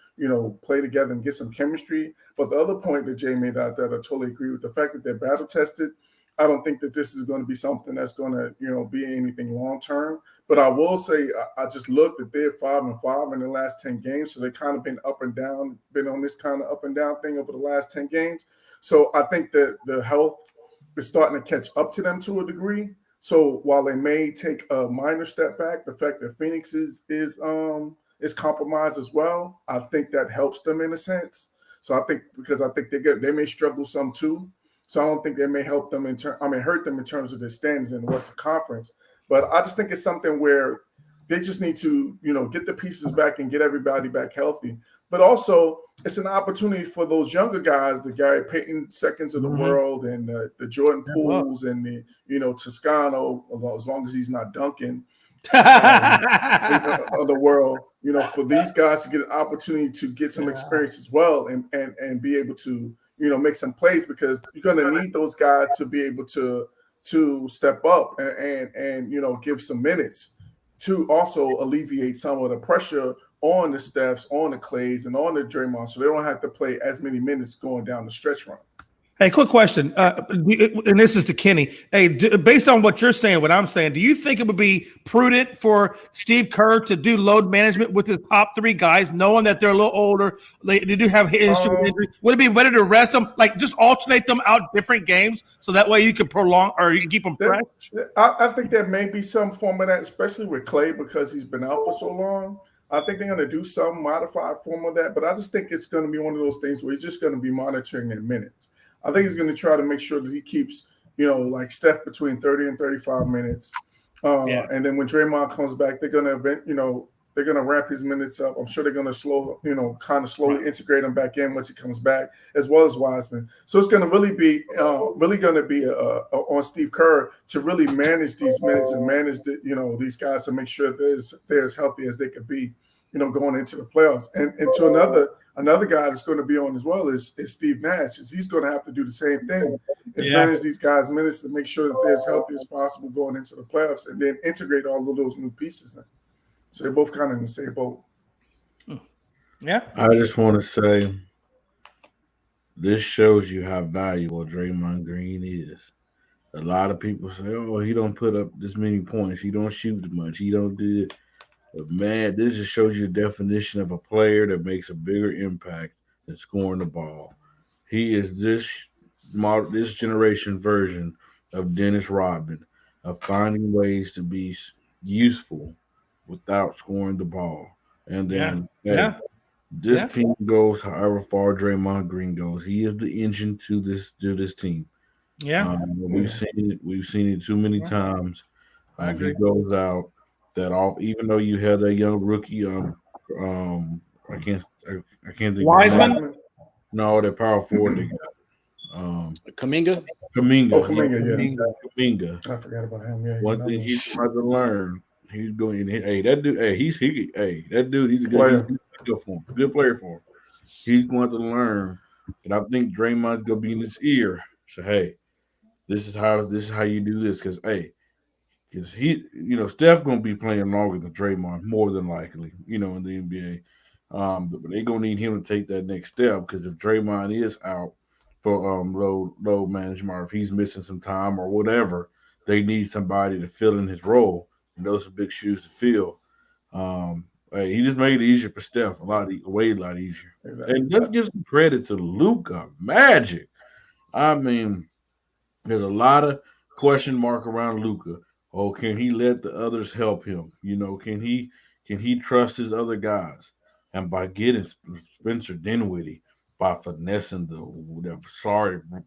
play together and get some chemistry. But the other point that Jay made out that I totally agree with, the fact that they're battle tested, I don't think that this is going to be something that's going to, be anything long term. But I will say, I just looked at they're 5-5 in the last 10 games. So they've kind of been up and down, been on this kind of up and down thing over the last 10 games. So I think that the health is starting to catch up to them to a degree. So while they may take a minor step back, the fact that Phoenix is compromised as well, I think that helps them in a sense. So I think they may struggle some too. So I don't think they may help them hurt them in terms of their standings in the Western Conference. But I just think it's something where they just need to, get the pieces back and get everybody back healthy. But also, it's an opportunity for those younger guys, the Gary Payton seconds of the world, and the Jordan Pooles, and the Toscano, as long as he's not dunking, of the world. For these guys to get an opportunity to get some experience as well, and be able to make some plays, because you're going to need those guys to be able to to step up and give some minutes to also alleviate some of the pressure on the Stephs, on the Clays, and on the Draymond, so they don't have to play as many minutes going down the stretch run. Hey, quick question, and this is to Kenny. Hey, based on what you're saying, what I'm saying, do you think it would be prudent for Steve Kerr to do load management with his top 3 guys, knowing that they're a little older, they do have history with injury? Would it be better to rest them, like just alternate them out different games, so that way you can prolong or you can keep them fresh? I think there may be some form of that, especially with Clay, because he's been out for so long. I think they're going to do some modified form of that, but I just think it's going to be one of those things where he's just going to be monitoring their minutes. I think he's going to try to make sure that he keeps, like Steph between 30 and 35 minutes. And then when Draymond comes back, they're going to they're going to ramp his minutes up. I'm sure they're going to kind of slowly integrate him back in once he comes back, as well as Wiseman. So it's going to really be on Steve Kerr to really manage these minutes and manage these guys to make sure they're as healthy as they could be, going into the playoffs. And to another guy that's going to be on as well is Steve Nash. He's going to have to do the same thing. Manage these guys' minutes to make sure that they're as healthy as possible going into the playoffs, and then integrate all of those new pieces in. So they're both kind of in the same boat. Yeah. I just want to say this shows you how valuable Draymond Green is. A lot of people say, oh, he don't put up this many points. He don't shoot as much. He don't do it. But, man, this just shows you the definition of a player that makes a bigger impact than scoring the ball. He is this generation version of Dennis Rodman, of finding ways to be useful without scoring the ball. And then this team goes however far Draymond Green goes. He is the engine to this team. Yeah. We've seen it too many times. He goes out that off, even though you had that young rookie, I can't think Wiseman? No, that power forward they got. Kaminga? Kaminga. I forgot about him. Yeah, one thing he's trying to learn. He's going. Hey, that dude. Hey, that dude. He's a good for him. Good player for him. He's going to learn, and I think Draymond's gonna be in his ear. So hey, this is how you do this. Because he, Steph gonna be playing longer than Draymond, more than likely. In the NBA, but they gonna need him to take that next step. Because if Draymond is out for load management, or if he's missing some time or whatever, they need somebody to fill in his role. And those are big shoes to fill. He just made it easier for Steph, a lot easier. Exactly. And let's give some credit to Luka Magic. I mean, there's a lot of question mark around Luka. Oh, can he let the others help him? Can he trust his other guys? And by getting Spencer Dinwiddie, by finessing the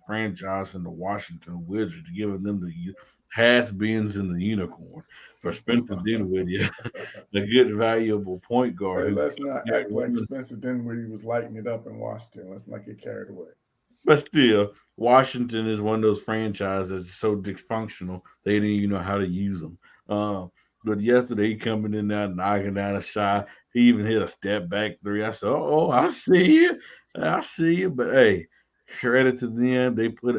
franchise and the Washington Wizards, giving them the has-beens and the unicorn for Spencer Dinwiddie, a good, valuable point guard. Hey, let's not act like Spencer Dinwiddie was lighting it up in Washington. Let's not get carried away. But still, Washington is one of those franchises that's so dysfunctional, they didn't even know how to use them. But yesterday, he coming in there, knocking down a shot. He even hit a step-back 3. I said, oh, I see you. But, hey, credit to them. They put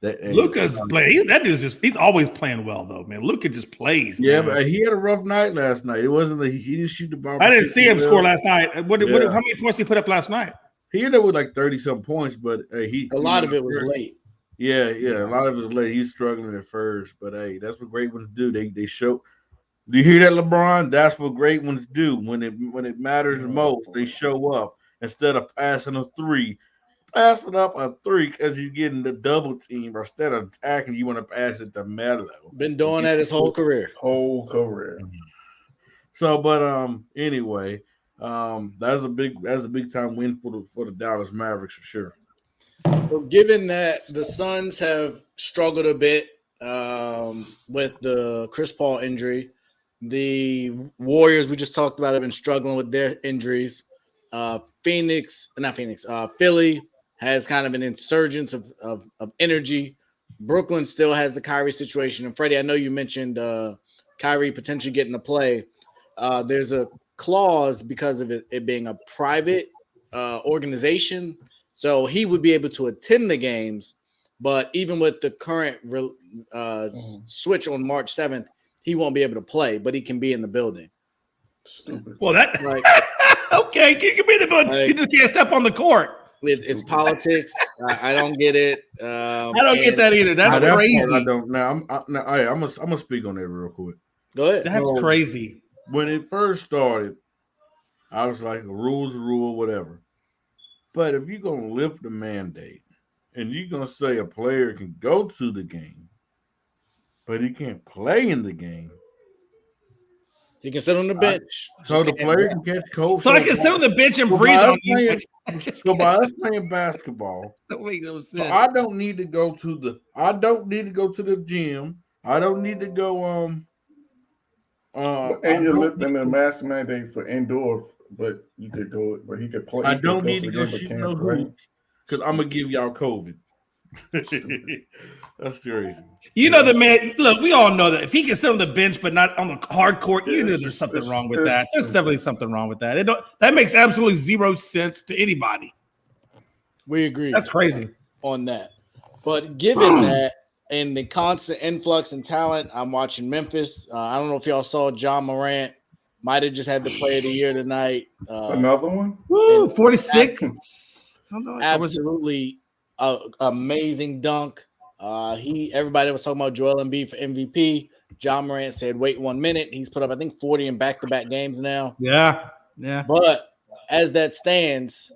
Luka's playing. That dude's he's always playing well, though, man. Luka just plays. Yeah, man. But he had a rough night last night. It wasn't he didn't shoot the ball. I didn't see him score last night. How many points did he put up last night? He ended up with like 30-some points, but a lot of it was late. Yeah, a lot of it was late. He's struggling at first, but hey, that's what great ones do. They show. Do you hear that, LeBron? That's what great ones do. When it matters most, they show up instead of passing up a 3 because you're getting the double team, or instead of attacking, you want to pass it to Melo. Been doing that his whole career. So, but anyway, that's a big time win for the Dallas Mavericks for sure. So, given that the Suns have struggled a bit with the Chris Paul injury, the Warriors we just talked about have been struggling with their injuries. Philly has kind of an insurgence of energy. Brooklyn still has the Kyrie situation. And Freddie, I know you mentioned Kyrie potentially getting to play. There's a clause because of it being a private organization. So he would be able to attend the games, But even with the current switch on March 7th, he won't be able to play, but he can be in the building. Stupid. Well, that Like, okay, you can be in the building. Like- You just can't step on the court. it's politics. I don't get it. I don't get that either. That's Now, that part crazy. I don't. Now, I'm gonna speak on that real quick. Go ahead. That's No. crazy. When it first started, I was like, a rule's a rule, whatever. But if you're gonna lift the mandate and you're gonna say a player can go to the game, but he can't play in the game, He can sit on the bench. so the Just can't player play. can catch cold. So I can sit on the bench and So breathe by us on you. playing- but just So by can't- us playing basketball, That makes no so sense. I don't need to go to the. I don't need to go to the gym. I don't need to go. And I you're don't lifting need the to- mask mandate for indoor, but you could go, but he could play. I he could don't need to the go game, but shoot can't no play. hoops because I'm gonna give y'all COVID. That's crazy. You know the man. Look, we all know that if he can sit on the bench but not on the hard court, you know It's- there's something it's- wrong with it's- that. There's definitely something wrong with that. That makes absolutely zero sense to anybody. We agree That's crazy. on that. But given that and the constant influx in talent, I'm watching Memphis. I don't know if y'all saw John Morant. Might have just had the Player of the Year tonight. Another one. Woo, 46. Something like that. Absolutely amazing dunk. Everybody was talking about Joel Embiid for MVP. John Morant said, "Wait 1 minute." He's put up, I think, 40 in back-to-back games now. Yeah. But as that stands,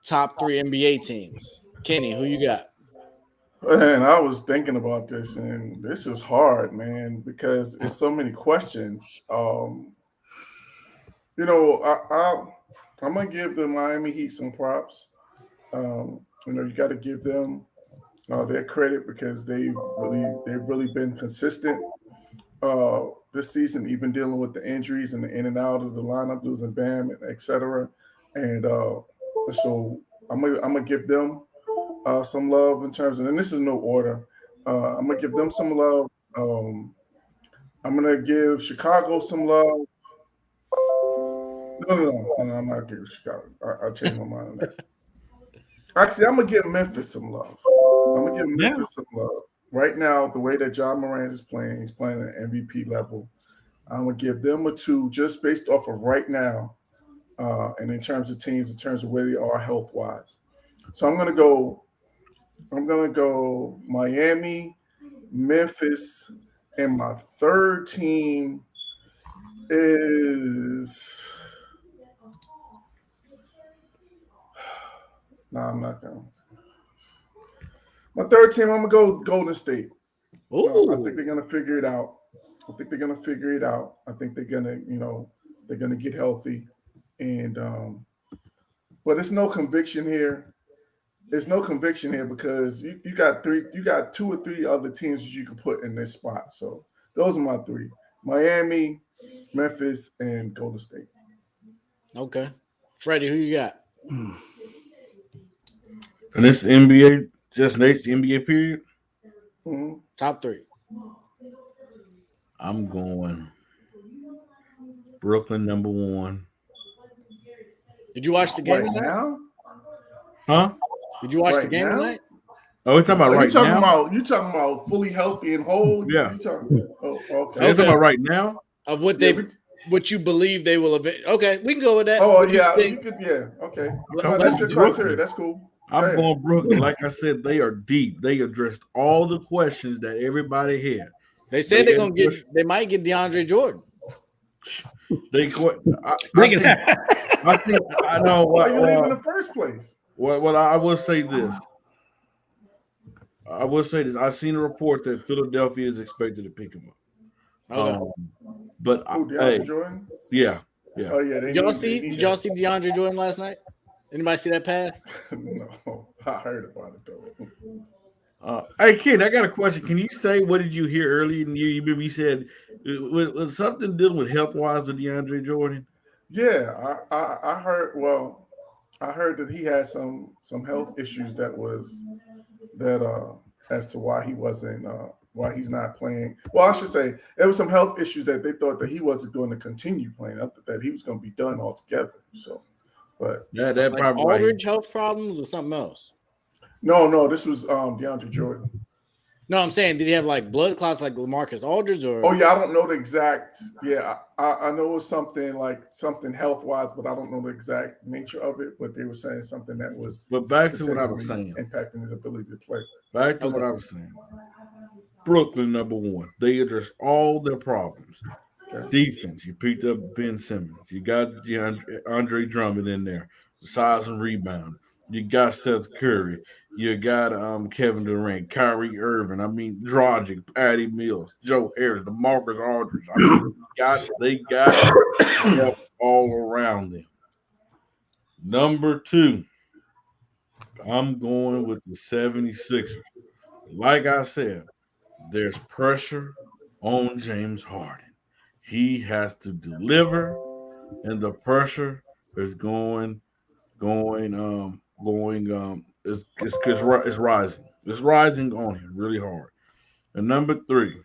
top 3 NBA teams. Kenny, who you got? And I was thinking about this, and this is hard, man, because it's so many questions. I'm gonna give the Miami Heat some props. You got to give them their credit because they've really been consistent this season, even dealing with the injuries and the in and out of the lineup, losing Bam, and et cetera. And so I'm gonna give them some love in terms of, and this is no order. I'm gonna give them some love. I'm gonna give Chicago some love. No, I'm not giving Chicago. I'll change my mind on that. Actually, I'm gonna give Memphis some love. I'm gonna give Memphis some love. Right now, the way that John Morant is playing, he's playing at MVP level. I'm gonna give them a 2 just based off of right now, and in terms of teams, in terms of where they are health wise. So I'm gonna go Miami, Memphis, and my third team is. No, I'm not going. My third team, I'm gonna go Golden State. I think they're gonna figure it out. I think they're gonna get healthy, and but it's no conviction here. There's no conviction here because you got 2 or 3 other teams that you can put in this spot. So those are my 3: Miami, Memphis, and Golden State. Okay, Freddie, who you got? And this NBA, just next NBA period. Mm-hmm. Top 3. I'm going Brooklyn #1. Did you watch the game Right tonight? now? Huh? Did you watch the Right game now? tonight? Oh, we're talking about right now. You talking about fully healthy and whole? Yeah. Okay. We're talking about right now. Of what Yeah, what you believe they will event. Okay, we can go with that. Oh What do you yeah, think? okay. Come That's on, your Brooklyn. criteria. That's cool. I'm Go going Brooklyn. Like I said, they are deep. They addressed all the questions that everybody had. They said they're gonna they might get DeAndre Jordan. I know Why you leaving in what. the first place? Well, I will say this. I've seen a report that Philadelphia is expected to pick him up. Okay. But DeAndre Jordan? Yeah. Oh yeah. Did y'all see DeAndre Jordan last night? Anybody see that pass? No, I heard about it though. Hey, kid, I got a question. Can you say what did you hear early in the year? You said was something dealing with health wise with DeAndre Jordan? Yeah, I heard. Well, I heard that he had some health issues as to why he wasn't why he's not playing. Well, I should say there was some health issues that they thought that he wasn't going to continue playing. That he was going to be done altogether. So, but Yeah, Like probably Aldridge health problems or something else? No, this was DeAndre Jordan. No, I'm saying, did he have like blood clots like LaMarcus Aldridge or? Oh yeah, I don't know the exact. Yeah, I know it was something health wise, but I don't know the exact nature of it. But they were saying something that was. But back to what I was saying, impacting his ability to play. Back to what I was saying. Brooklyn #1. They address all their problems. Okay. Defense. You picked up Ben Simmons. You got Andre Drummond in there. Size and rebound. You got Seth Curry. You got Kevin Durant, Kyrie Irving. I mean, Dragic, Patty Mills, Joe Harris, DeMarcus Aldridge. I mean, they got help all around them. Number 2, I'm going with the 76ers. Like I said, there's pressure on James Harden. He has to deliver, and the pressure is it's rising. It's rising on him really hard. And number 3,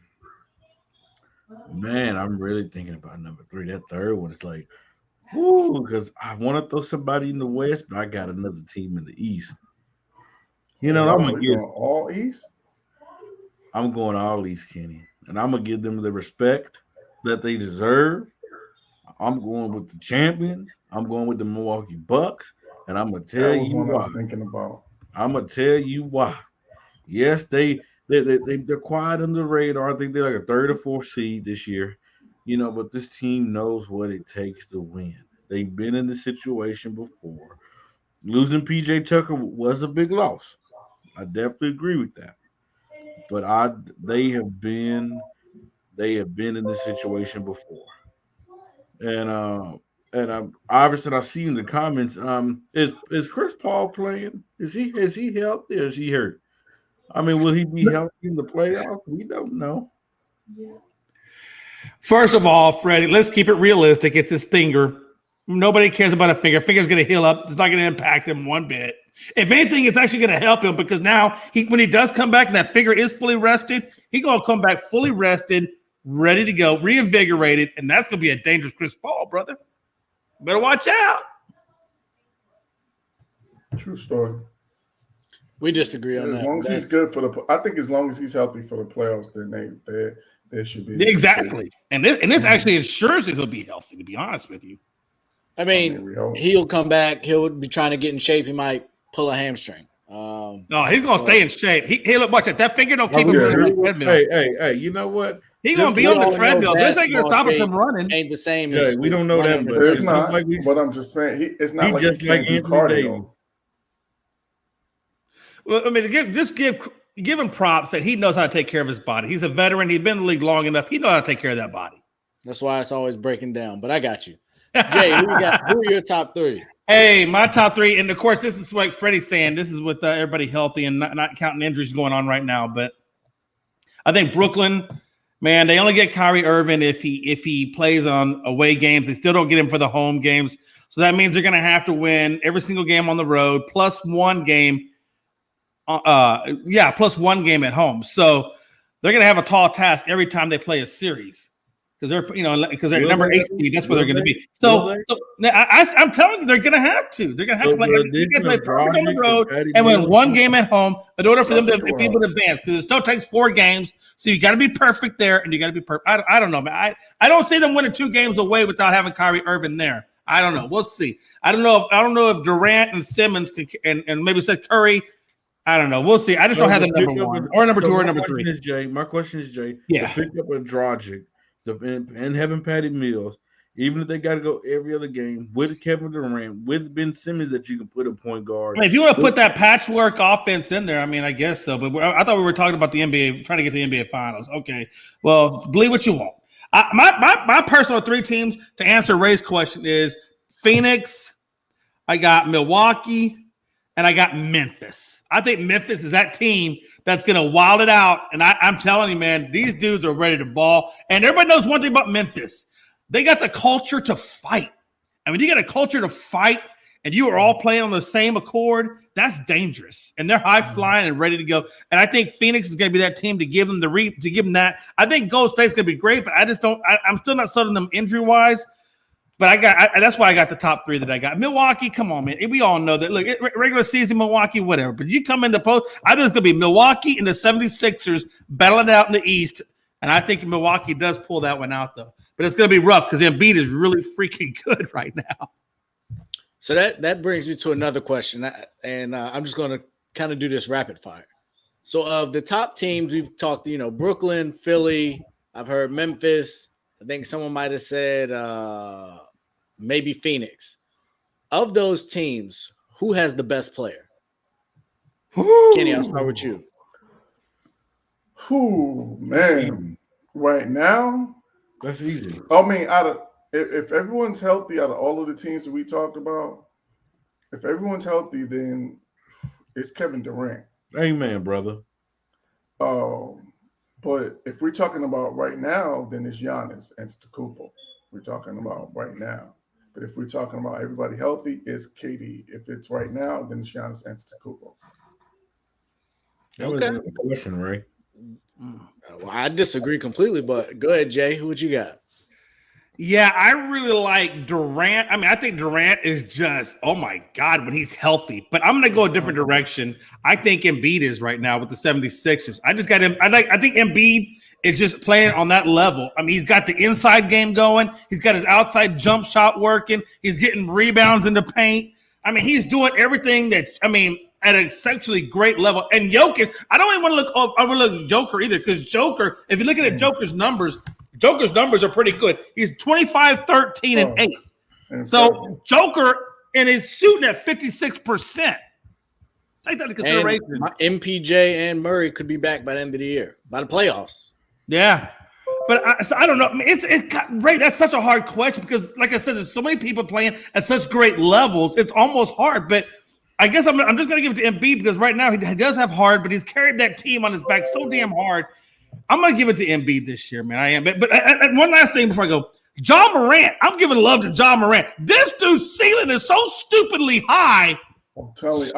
man, I'm really thinking about number 3. That third one is like, whoo, because I want to throw somebody in the West, but I got another team in the East. You know, I'm gonna get all East. I'm going all East, Kenny, and I'm gonna give them the respect that they deserve. I'm going with the champions. I'm going with the Milwaukee Bucks. And I'm gonna tell you why. I was thinking about. I'm gonna tell you why. Yes, they're quiet under the radar. I think they're like a 3rd or 4th seed this year, you know. But this team knows what it takes to win. They've been in this situation before. Losing PJ Tucker was a big loss. I definitely agree with that. But they have been in this situation before, and obviously I see in the comments, is Chris Paul playing? Is he healthy or is he hurt? I mean, will he be healthy in the playoffs? We don't know. First of all, Freddie, let's keep it realistic. It's his finger. Nobody cares about a finger. Finger's going to heal up. It's not going to impact him one bit. If anything, it's actually going to help him because now when he does come back and that finger is fully rested, he's going to come back fully rested, ready to go, reinvigorated, and that's going to be a dangerous Chris Paul, brother. Better watch out. True story. We disagree on that. As long as he's good I think as long as he's healthy for the playoffs, then they should be exactly. And this actually ensures that he'll be healthy. To be honest with you, I mean, he'll come back. He'll be trying to get in shape. He might pull a hamstring. No, he's gonna stay in shape. He'll watch it. That finger don't keep him on the treadmill. Hey, you know what? He's gonna be on the treadmill. This ain't gonna stop him from running. Ain't the same. Yeah, we don't know that, but it's not. But I'm just saying, it's not like just like Anthony Davis. Well, I mean, give him props that he knows how to take care of his body. He's a veteran. He's been in the league long enough. He knows how to take care of that body. That's why it's always breaking down. But I got you, Jay. Who are your top 3? Hey, my top 3, and of course, this is like Freddie's saying. This is with everybody healthy and not counting injuries going on right now. But I think Brooklyn, man, they only get Kyrie Irving if he plays on away games. They still don't get him for the home games. So that means they're going to have to win every single game on the road, plus one game. Plus one game at home. So they're going to have a tall task every time they play a series because they're number 8 seed. That's where they're going to be. So I'm telling you, they're going to have to. They're going to have to play perfect on the road and win one game at home in order for them to be able to advance. Because it still takes 4 games, so you got to be perfect there, and you got to be perfect. I don't know, man. I don't see them winning 2 games away without having Kyrie Irving there. I don't know. We'll see. I don't know if Durant and Simmons and maybe Seth Curry. I don't know. We'll see. I just don't have the number 1 or number 2 or number 3. My question is, Jay. Yeah. To pick up a Dragic and having Patty Mills, even if they got to go every other game with Kevin Durant, with Ben Simmons that you can put a point guard. I mean, if you want to put that patchwork offense in there, I mean, I guess so. But I thought we were talking about the NBA, trying to get to the NBA Finals. Okay. Well, believe what you want. My personal 3 teams to answer Ray's question is Phoenix, I got Milwaukee, and I got Memphis. I think Memphis is that team that's going to wild it out. And I'm telling you, man, these dudes are ready to ball. And everybody knows one thing about Memphis. They got the culture to fight. I mean, you got a culture to fight, and you are all playing on the same accord. That's dangerous. And they're high flying and ready to go. And I think Phoenix is going to be that team to give them that. I think Golden State's going to be great, but I'm still not sold on them injury-wise. But that's why I got the top 3 that I got. Milwaukee, come on, man. We all know that. Look, regular season, Milwaukee, whatever. But you come in the post, I think it's going to be Milwaukee and the 76ers battling out in the East. And I think Milwaukee does pull that one out, though. But it's going to be rough because Embiid is really freaking good right now. So that brings me to another question. And I'm just going to kind of do this rapid fire. So of the top teams we've talked, Brooklyn, Philly, I've heard Memphis. I think someone might have said maybe Phoenix. Of those teams, who has the best player? Ooh. Kenny, I'll start with you. Man. Right now? That's easy. I mean, if everyone's healthy, out of all of the teams that we talked about, if everyone's healthy, then it's Kevin Durant. Amen, brother. But if we're talking about right now, then it's Giannis Antetokounmpo. We're talking about right now. But if we're talking about everybody healthy, it's KD. If it's right now, then it's Giannis Antetokounmpo. That was a question, Ray. Well, I disagree completely, but go ahead, Jay. Who would you got? Yeah, I really like Durant. I mean, I think Durant is just, oh my God, when he's healthy. But I'm going to go a different direction. I think Embiid is right now with the 76ers. I just got him. I think Embiid is just playing on that level. I mean, he's got the inside game going. He's got his outside jump shot working. He's getting rebounds in the paint. I mean, he's doing everything at an exceptionally great level. And Jokic, I don't even want to overlook Joker either, because Joker, if you look at Joker's numbers are pretty good. He's 25, 13, and 8. So Joker, and he's shooting at 56%. Take that into consideration. MPJ and Murray could be back by the end of the year, by the playoffs. Yeah. But I don't know. It's Ray, that's such a hard question because, like I said, there's so many people playing at such great levels. It's almost hard. But I guess I'm just going to give it to Embiid because right now he does have hard, but he's carried that team on his back so damn hard. I'm going to give it to Embiid this year, man. I am. But one last thing before I go. Ja Morant. I'm giving love to Ja Morant. This dude's ceiling is so stupidly high. I'm telling you,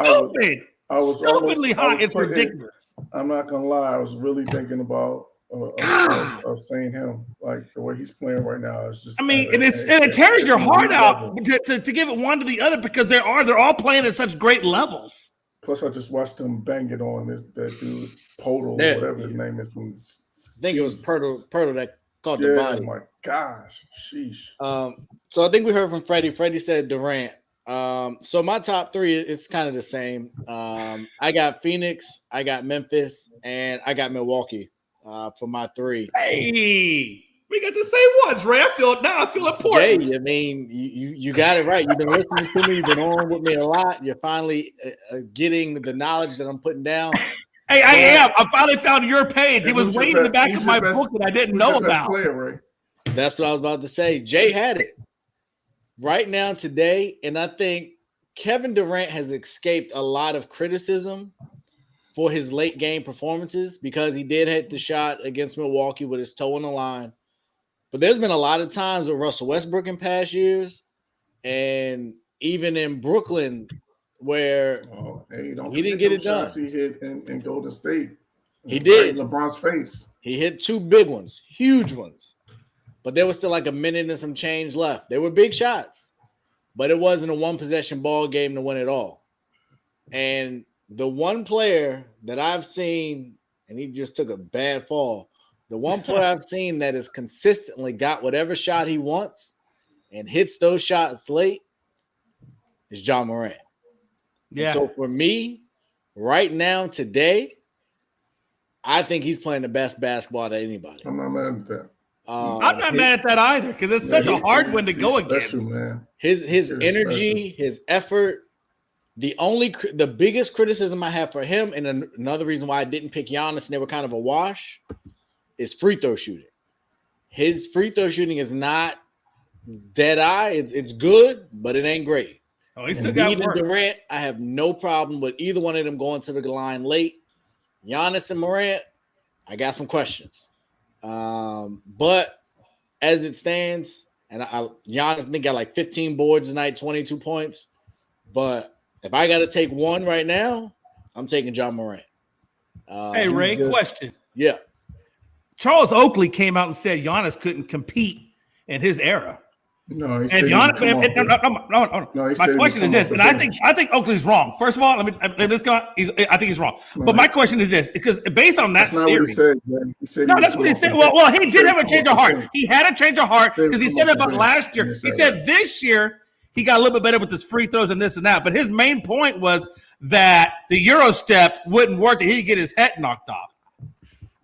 I was stupidly high. It's ridiculous. I'm not going to lie. I was really thinking about of saying him, like the way he's playing right now is just. I mean, it tears your heart out to give it one to the other because they're all playing at such great levels. Plus, I just watched him bang it on that dude Podol, whatever his name is. I think it was Pirtle that caught the body. Oh my gosh, sheesh. So I think we heard from Freddie. Freddie said Durant. So my top 3 it's kind of the same. I got Phoenix, I got Memphis, and I got Milwaukee. For my 3. Hey, we got the same ones, Ray. I feel important. Jay, I mean, you got it right. You've been listening to me. You've been on with me a lot. You're finally getting the knowledge that I'm putting down. Hey, I am. I finally found your page. It was way in the back of my book that I didn't know about. Player, That's what I was about to say. Jay had it right now today, and I think Kevin Durant has escaped a lot of criticism for his late game performances because he did hit the shot against Milwaukee with his toe on the line. But there's been a lot of times with Russell Westbrook in past years and even in Brooklyn where he didn't get it done. He hit in Golden State. He did. LeBron's face. He hit 2 big ones, huge ones. But there was still like a minute and some change left. They were big shots, but it wasn't a one-possession ball game to win it all. And the one player that I've seen, and he just took a bad fall, the one player I've seen that has consistently got whatever shot he wants and hits those shots late is Ja Morant. Yeah. And so for me, right now, today, I think he's playing the best basketball to anybody. I'm not mad at that. I'm not mad at that either because it's such a hard one to go against. Man. His energy, his effort. The biggest criticism I have for him, and another reason why I didn't pick Giannis and they were kind of a wash, is free throw shooting. His free throw shooting is not dead eye. It's good, but it ain't great. Oh, he still got work. Durant, I have no problem with either one of them going to the line late. Giannis and Morant, I got some questions. But as it stands, and Giannis I think got like 15 boards tonight, 22 points, but if I got to take one right now, I'm taking Ja Morant. Hey, Ray, question. Yeah. Charles Oakley came out and said Giannis couldn't compete in his era. No, he And said Giannis, no. No. My question is this, and I think Oakley's wrong. First of all, let's go. I think he's wrong. No, but my question is this, because based on that that's not theory, what he said. Man. He said no, that's what he said. Well, he did have a change of heart. He had a change of heart because he said about last year. He said this year he got a little bit better with his free throws and this and that. But his main point was that the Euro step wouldn't work, that he'd get his head knocked off.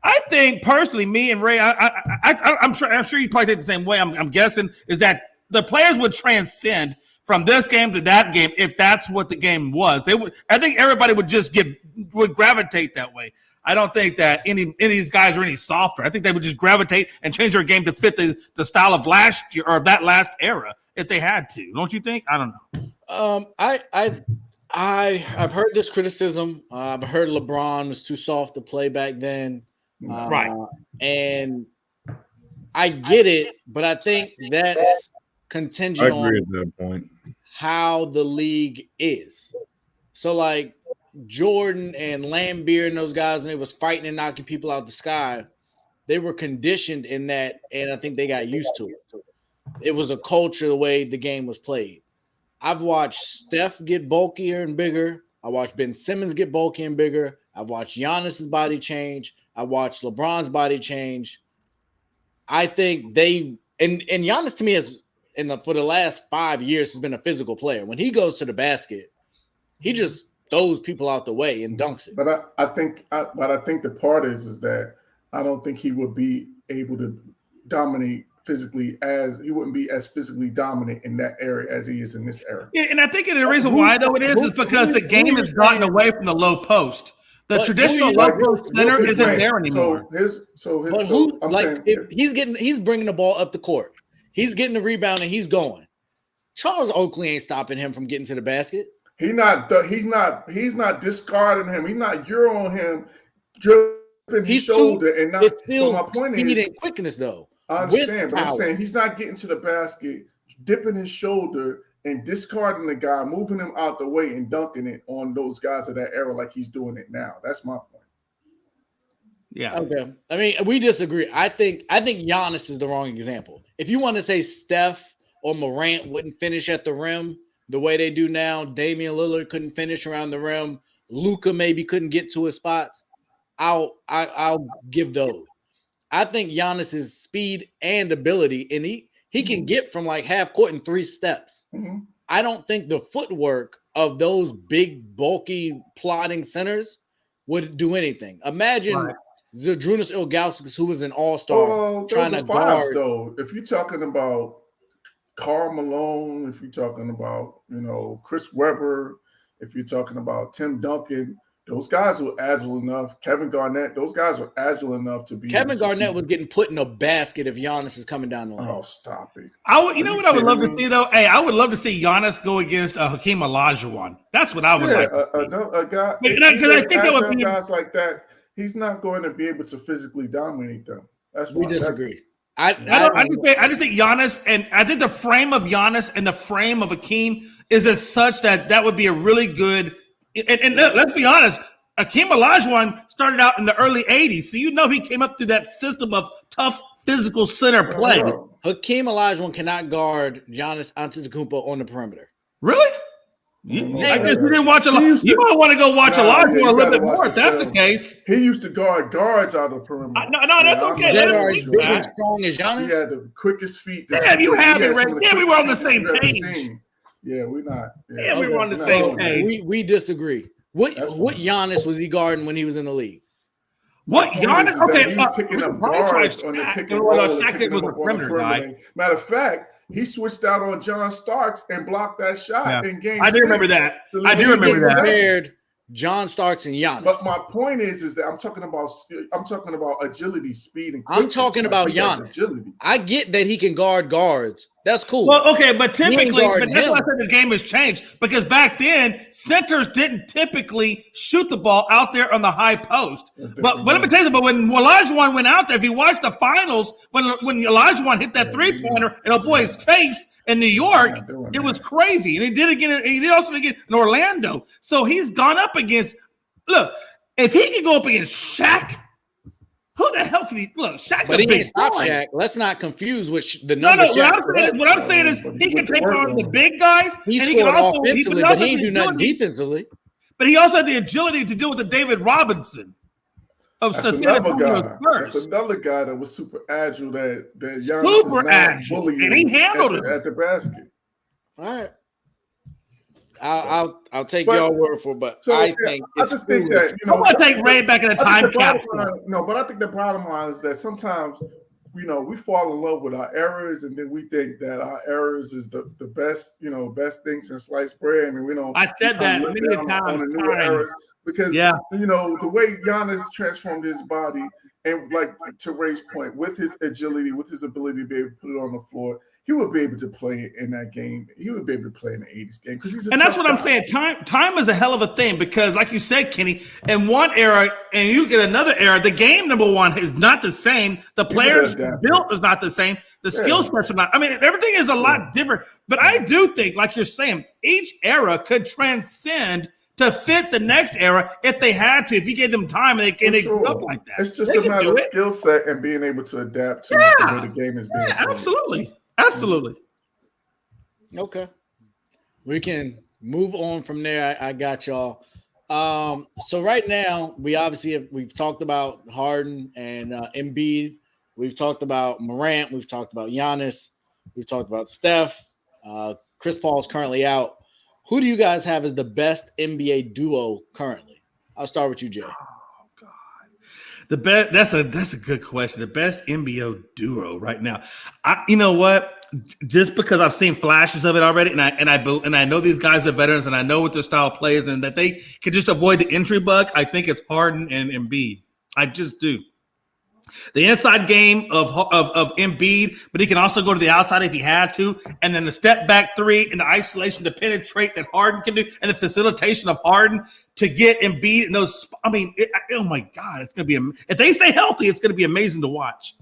I think personally, me and Ray, I'm sure you probably think the same way. I'm guessing is that the players would transcend from this game to that game if that's what the game was. They would. I think everybody would gravitate that way. I don't think that any of these guys are any softer. I think they would just gravitate and change their game to fit the style of last year or that last era if they had to. Don't you think? I don't know. I've heard this criticism. I've heard LeBron was too soft to play back then. Right. And I get it, but I think that's contingent on that point. how the league is. So like Jordan and Lambeer and those guys, and they was fighting and knocking people out the sky, they were conditioned in that, and I think they got used to it. It was a culture, the way the game was played. I've watched Steph get bulkier and bigger. I watched Ben Simmons get bulky and bigger. I've watched Giannis's body change. I watched LeBron's body change. I think and Giannis to me for the last 5 years has been a physical player. When he goes to the basket, he just throws people out the way and dunks it. But I think the part is that I don't think he would be able to dominate physically he wouldn't be as physically dominant in that area as he is in this era. Yeah, and I think the reason why though it is because the game has gotten away from the low post. The traditional low post center isn't there anymore. He's bringing the ball up the court. He's getting the rebound and he's going. Charles Oakley ain't stopping him from getting to the basket. He's not discarding him. He's not Euroing him, dripping his shoulder and not. It's still my point speed is, and quickness though. I understand, but I'm saying he's not getting to the basket, dipping his shoulder and discarding the guy, moving him out the way and dunking it on those guys of that era like he's doing it now. That's my point. Yeah. Okay. I mean, we disagree. I think Giannis is the wrong example. If you want to say Steph or Morant wouldn't finish at the rim the way they do now, Damian Lillard couldn't finish around the rim, Luka maybe couldn't get to his spots, I'll give those. I think Giannis's speed and ability, and he can get from like half court in 3 steps. Mm-hmm. I don't think the footwork of those big, bulky, plodding centers would do anything. Imagine Zydrunas Ilgauskas, who was an all-star, trying to guard. Though, if you're talking about Karl Malone, if you're talking about Chris Webber, if you're talking about Tim Duncan. Those guys were agile enough. Kevin Garnett, those guys are agile enough to be. Kevin Garnett was getting put in a basket if Giannis is coming down the line. Oh, stop it! You know what I would love to see though? Hey, I would love to see Giannis go against Hakeem Olajuwon. That's what I would like. A guy, because I think that would be guys like that. He's not going to be able to physically dominate them. We disagree. I just think Giannis, and I think the frame of Giannis and the frame of Hakeem is as such that would be a really good. And let's be honest, Hakeem Olajuwon started out in the early 80s. So he came up through that system of tough physical center play. Hakeem Olajuwon cannot guard Giannis Antetokounmpo on the perimeter. Really? I guess you didn't watch a lot. You might want to go watch Olajuwon a little bit more if that's the case. He used to guard guards out of the perimeter. No, that's okay. Let him be big and strong as Giannis. He had the quickest feet. Damn, you have it right. Yeah, we were on the same page. Yeah, we're not. Yeah, we were on the same page. We disagree. What Giannis was he guarding when he was in the league? What Giannis? Okay, he was picking up guards on the pick and roll. Matter of fact, he switched out on John Starks and blocked that shot in game 6. I do remember that. Compared John Starks and Giannis. But my point is that I'm talking about agility, speed, and quickness. I'm talking about Giannis. Agility. I get that he can guard guards. That's cool. Well, okay, but typically, that's why I said the game has changed, because back then centers didn't typically shoot the ball out there on the high post. But let me tell you something. But when Olajuwon went out there, if you watch the finals, when Olajuwon hit that 3-pointer in boy's face in New York, it was crazy. And he did again. He did also again in Orlando. So he's gone up against. Look, if he can go up against Shaq, Who the hell can he look? Shaq's But a he big ain't stop boy. Shaq. Let's not confuse with the No, number. no. Shaq What I'm saying is he can take on the big guys, he and he can scored also offensively, but he ain't do nothing defensively. But he also had the agility to deal with the David Robinson of That's San another Antonio guy. Spurs. That's another guy that was super agile. That Giannis Super is now agile, bullying and he handled at, it. at the basket. All right. I'll take But- y'all word for it, but So I yeah, think I it's just think foolish. that, you know, I'm gonna take Ray back in the I think time the bottom capsule. line- no, but I think the bottom line is that sometimes, you know, we fall in love with our errors, and then we think that our errors is the best, you know, best thing since sliced bread, and we don't. I said that look many down times, on the newer time. errors because Yeah. you know the way Giannis transformed his body, and like to Ray's point, with his agility, with his ability to be able to put it on the floor, he would be able to play in that game. He would be able to play in the '80s game because he's a And that's tough what I'm guy. saying. Time is a hell of a thing because, like you said, Kenny, in one era and you get another era, the game, number one, is not the same. The players adapt. built is not the same. The skill sets are not. I mean, everything is a lot different. But I do think, like you're saying, each era could transcend to fit the next era if they had to. If you gave them time and they grew up like that, It's just They a can matter do of it. skill set and being able to adapt to the way the game is being Yeah, played. absolutely. Okay. We can move on from there. I got y'all. So right now, we've talked about Harden and Embiid. We've talked about Morant. We've talked about Giannis. We've talked about Steph. Chris Paul is currently out. Who do you guys have as the best NBA duo currently? I'll start with you, Jay. The best. That's a good question. The best NBA duo right now. You know what? Just because I've seen flashes of it already, and I know these guys are veterans, and I know what their style plays, and that they can just avoid the injury bug. I think it's Harden and Embiid. I just do. The inside game of Embiid, but he can also go to the outside if he had to, and then the step back three and the isolation to penetrate that Harden can do, and the facilitation of Harden to get Embiid in those. I mean, oh my God, it's gonna be if they stay healthy, it's gonna be amazing to watch.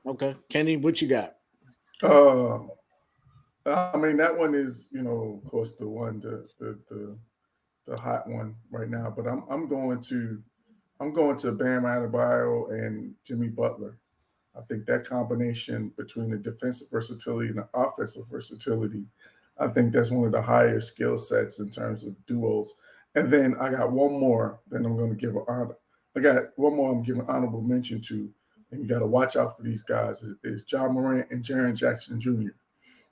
Okay, Kenny, what you got? I mean, that one is, you know, of course, the one, the hot one right now. But I'm going to Bam Adebayo and Jimmy Butler. I think that combination between the defensive versatility and the offensive versatility, I think that's one of the higher skill sets in terms of duos. And then I got one more that I'm going to give I'm giving honorable mention to, and you got to watch out for these guys, is John Morant and Jaren Jackson Jr.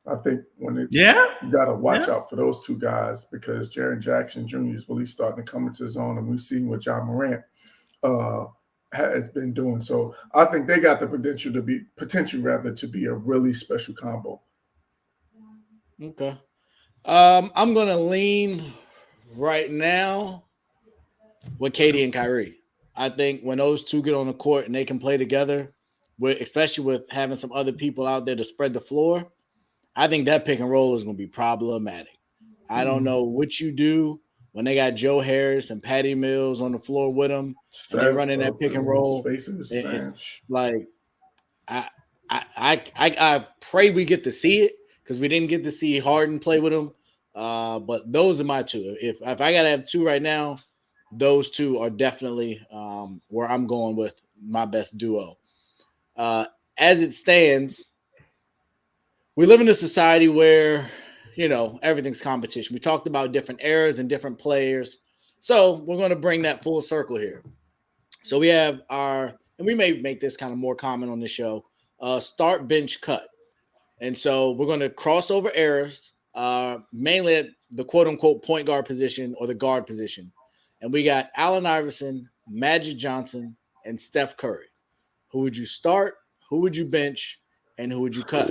I think you got to watch out for those two guys because Jaren Jackson Jr. is really starting to come into his own, and we've seen what John Morant has been doing. So I think they got the potential to be a really special combo. Okay. I'm going to lean right now with Katie and Kyrie. I think when those two get on the court and they can play together, especially with having some other people out there to spread the floor, I think that pick and roll is going to be problematic. I don't know what you do when they got Joe Harris and Patty Mills on the floor with them. And they're running that pick and roll. Like, I pray we get to see it because we didn't get to see Harden play with them. But those are my two. If I got to have two right now, those two are definitely where I'm going with my best duo. As it stands, we live in a society where, you know, everything's competition. We talked about different eras and different players. So we're going to bring that full circle here. So we have and we may make this kind of more common on the show, start, bench, cut. And so we're going to cross over eras, mainly at the quote-unquote point guard position or the guard position. And we got Allen Iverson, Magic Johnson, and Steph Curry. Who would you start? Who would you bench? And who would you cut?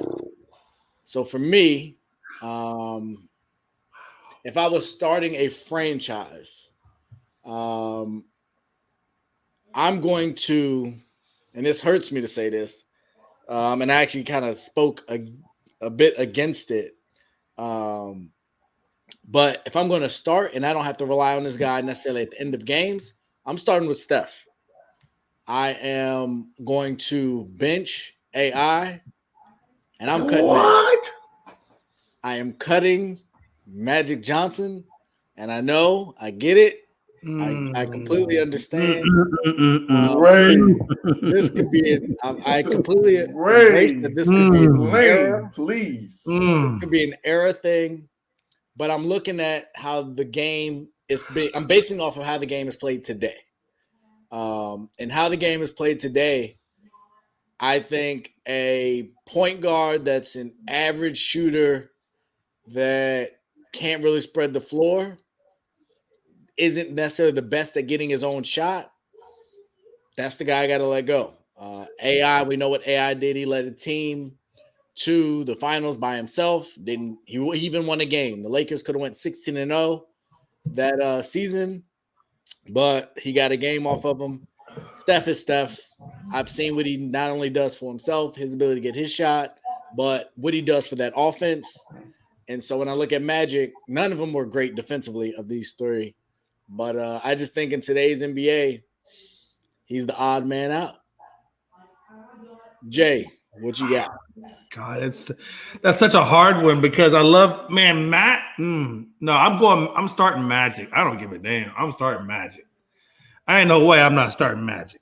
So for me, if I was starting a franchise, I'm going to, and this hurts me to say this, and I actually kind of spoke a bit against it. But if I'm going to start and I don't have to rely on this guy necessarily at the end of games, I'm starting with Steph. I am going to bench AI, and I'm cutting. What? I am cutting Magic Johnson, and I know I get it. I completely understand. Ray, This could be I completely Ray, embrace that this could be an error. Lane, please. This could be an error thing, but I'm looking at how the game is I'm basing off of how the game is played today. And how the game is played today, I think a point guard that's an average shooter that can't really spread the floor isn't necessarily the best at getting his own shot. That's the guy I got to let go. AI, we know what AI did. He led a team to the finals by himself. He even won a game. The Lakers could have went 16-0 that season, but he got a game off of him. Steph is Steph. I've seen what he not only does for himself, his ability to get his shot, but what he does for that offense. And so when I look at Magic, none of them were great defensively of these three. But I just think in today's NBA, he's the odd man out. Jay, what you got? God, that's such a hard one because I love Matt. No, I'm starting Magic. I don't give a damn. I'm starting Magic. I ain't no way I'm not starting Magic.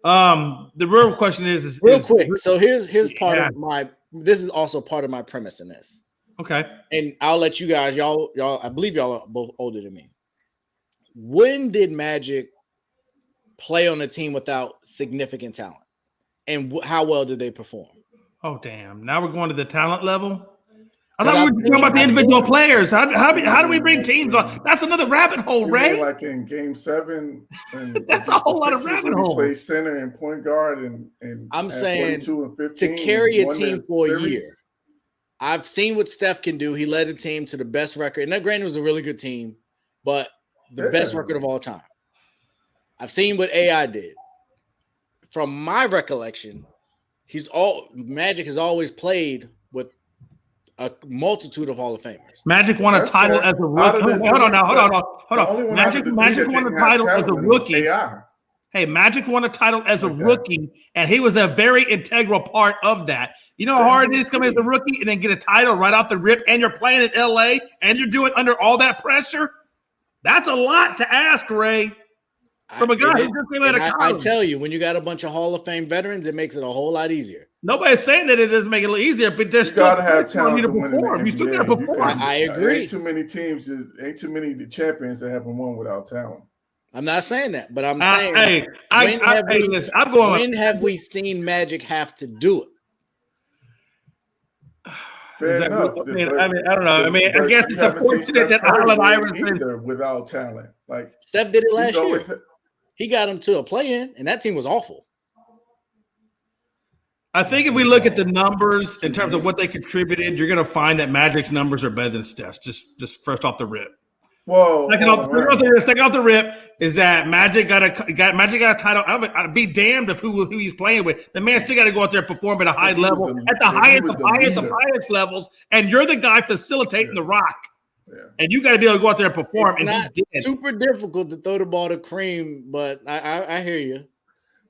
The real question is real quick. So here's part of my. This is also part of my premise in this. Okay. And I'll let you guys, y'all. I believe y'all are both older than me. When did Magic play on a team without significant talent, and how well did they perform? Oh damn! Now we're going to the talent level. I thought we were talking about the individual players. How do we bring teams on? That's another rabbit hole, Ray. Like in Game 7, and that's a whole lot of rabbit holes. Play center and point guard, and I'm saying to carry a team for a year. I've seen what Steph can do. He led a team to the best record, and that granted was a really good team, but the best record of all time. I've seen what AI did. From my recollection, Magic has always played with a multitude of Hall of Famers. Magic won a title as a rookie. Hold on. Magic won a title as a rookie. Hey, Magic won a title as a rookie, and he was a very integral part of that. You know how hard it is coming as a rookie and then get a title right off the rip, and you're playing in LA, and you're doing under all that pressure? That's a lot to ask, Ray. From a guy who just came out of college. I tell you, when you got a bunch of Hall of Fame veterans, it makes it a whole lot easier. Nobody's saying that it doesn't make it a little easier, but there's still gotta have talent to perform. You still got to perform. I agree. Ain't too many teams, ain't too many champions that haven't won without talent. I'm not saying that, but I'm saying when have we seen Magic have to do it? Fair enough. I don't know. I guess it's unfortunate that Allen Iverson without talent. Like Steph did it last year. He got him to a play-in, and that team was awful. I think if we look at the numbers in terms of what they contributed, you're going to find that Magic's numbers are better than Steph's. Just first off the rip. Whoa! Second off the rip is that Magic got a title. I'd be damned if who he's playing with. The man still got to go out there and perform at a high level, at the highest levels. And you're the guy facilitating the rock. Yeah. And you got to be able to go out there and perform. It's not super difficult to throw the ball to Cream, but I hear you.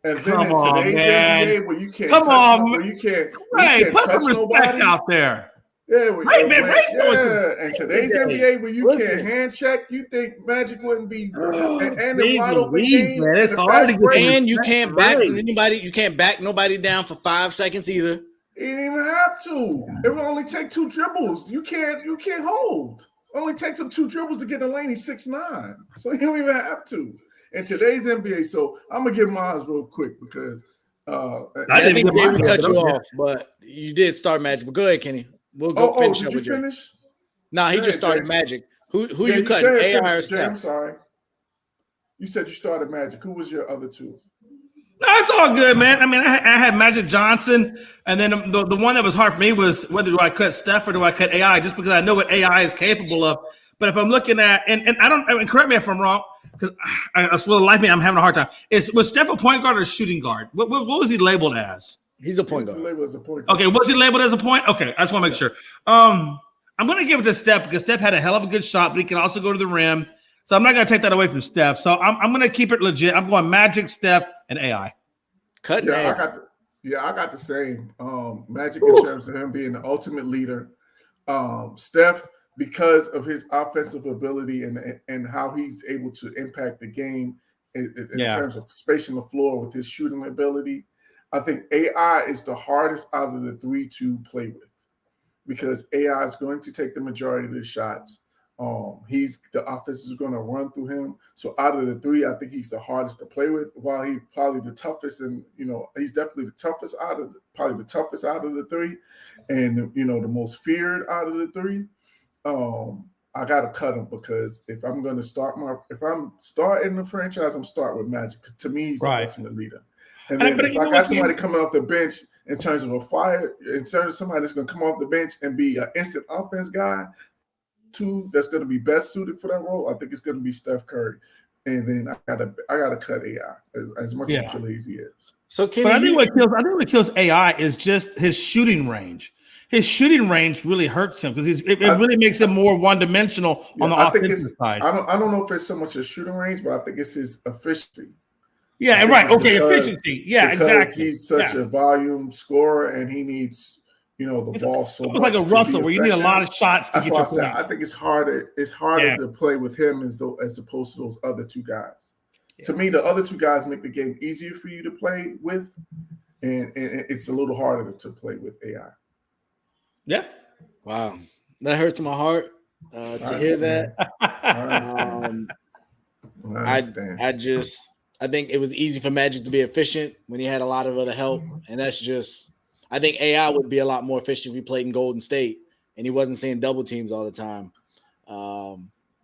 And then in today's NBA, where you can't put some respect out there. Yeah, and today's NBA where you can't hand check, you think Magic wouldn't be and the wide open game. Man, it's hard to get. And you can't back anybody. You can't back nobody down for 5 seconds either. You didn't even have to. It would only take 2 dribbles. You can't hold. It only takes him 2 dribbles to get in the lane. He's 6'9", so you don't even have to. In today's NBA, so I'm gonna give mine real quick because I didn't mean to cut you off, but you did start Magic. But go ahead, Kenny. We'll go finish up with you. Finish? No, he just started Magic. Who you cutting? AI or Steph? I'm sorry. You said you started Magic. Who was your other two? No, it's all good, man. I mean, I had Magic Johnson, and then the one that was hard for me was whether do I cut Steph or do I cut AI, just because I know what AI is capable of. But if I'm looking at, and I don't, I mean, correct me if I'm wrong, because for the life of me, I'm having a hard time. Was Steph a point guard or a shooting guard? What was he labeled as? He's a point guard. Labeled as a point guard. Okay, was he labeled as a point? Okay, I just want to make sure. I'm going to give it to Steph because Steph had a hell of a good shot, but he can also go to the rim. So I'm not going to take that away from Steph. So I'm going to keep it legit. I'm going Magic, Steph, and AI. I got the same. Magic in terms of him being the ultimate leader. Steph because of his offensive ability and how he's able to impact the game in terms of spacing the floor with his shooting ability, I think AI is the hardest out of the three to play with because AI is going to take the majority of the shots. The offense is going to run through him. So out of the three, I think he's the hardest to play with. While he's probably the toughest, and he's definitely the toughest out of the three, and the most feared out of the three. I gotta cut him because if I'm starting the franchise, I'm starting with Magic. To me, he's the ultimate leader. And then if I got somebody coming off the bench in terms of somebody that's going to come off the bench and be an instant offense guy, that's going to be best suited for that role, I think it's going to be Steph Curry. And then I gotta cut AI as much as Achilles he is. So I think what kills AI is just his shooting range. His shooting range really hurts him because it really makes him more one-dimensional on the offensive side. I don't know if it's so much his shooting range, but I think it's his efficiency. Yeah, right. Okay, efficiency. Yeah, exactly. He's such a volume scorer, and he needs the ball so much. It's like a Russell, where you need a lot of shots to get your points. I think it's harder. It's harder to play with him as opposed to those other two guys. Yeah. To me, the other two guys make the game easier for you to play with, and it's a little harder to play with AI. Yeah. Wow. That hurts my heart to hear that. I think it was easy for Magic to be efficient when he had a lot of other help. And I think AI would be a lot more efficient if he played in Golden State and he wasn't seeing double teams all the time.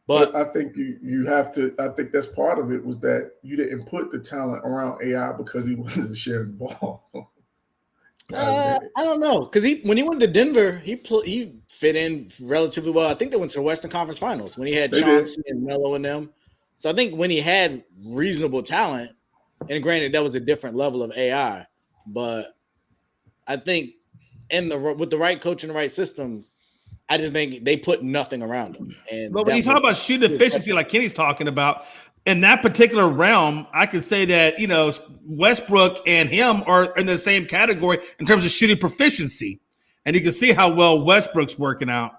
But I think you have to. I think that's part of it was that you didn't put the talent around AI because he wasn't sharing the ball. I don't know, because when he went to Denver, he fit in relatively well. I think they went to the Western Conference Finals when he had Chauncey and Melo in them. So I think when he had reasonable talent, and granted that was a different level of AI, but I think with the right coach and the right system, I just think they put nothing around him. But when you talk about shooting efficiency, like Kenny's talking about, in that particular realm, I could say that, Westbrook and him are in the same category in terms of shooting proficiency. And you can see how well Westbrook's working out. I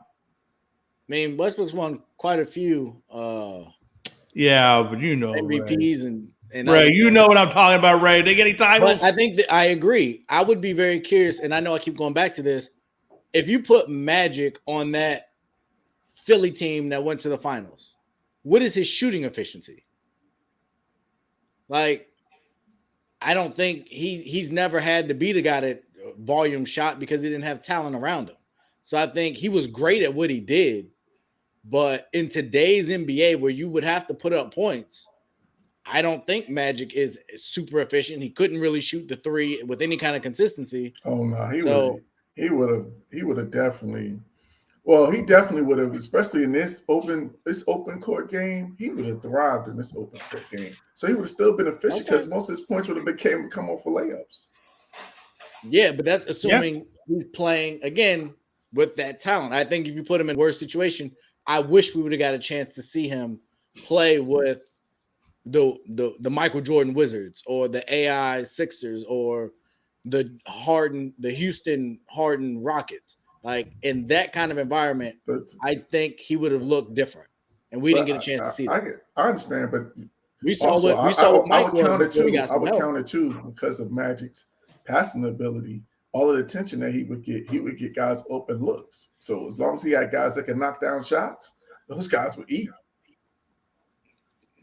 mean, Westbrook's won quite a few MVPs and Ray, you know what I'm talking about, Ray. They get any titles? But I think that I agree. I would be very curious, and I know I keep going back to this. If you put Magic on that Philly team that went to the finals, what is his shooting efficiency? Like, I don't think he's never had to beat a guy that volume shot because he didn't have talent around him. So I think he was great at what he did. But in today's NBA, where you would have to put up points, I don't think Magic is super efficient. He couldn't really shoot the three with any kind of consistency. Oh no, he would have definitely. Well, he definitely would have, especially in this open court game. He would have thrived in this open court game. So he would have still been efficient because most of his points would have come off of layups. Yeah, but that's assuming he's playing again with that talent. I think if you put him in a worse situation, I wish we would have got a chance to see him play with the Michael Jordan Wizards or the AI Sixers or the Houston Harden Rockets. Like in that kind of environment, I think he would have looked different, and we didn't get a chance to see that. I understand, but we saw what Mike was. I would count it too because of Magic's passing ability. All of the attention that he would get guys open looks. So as long as he had guys that can knock down shots, those guys would eat.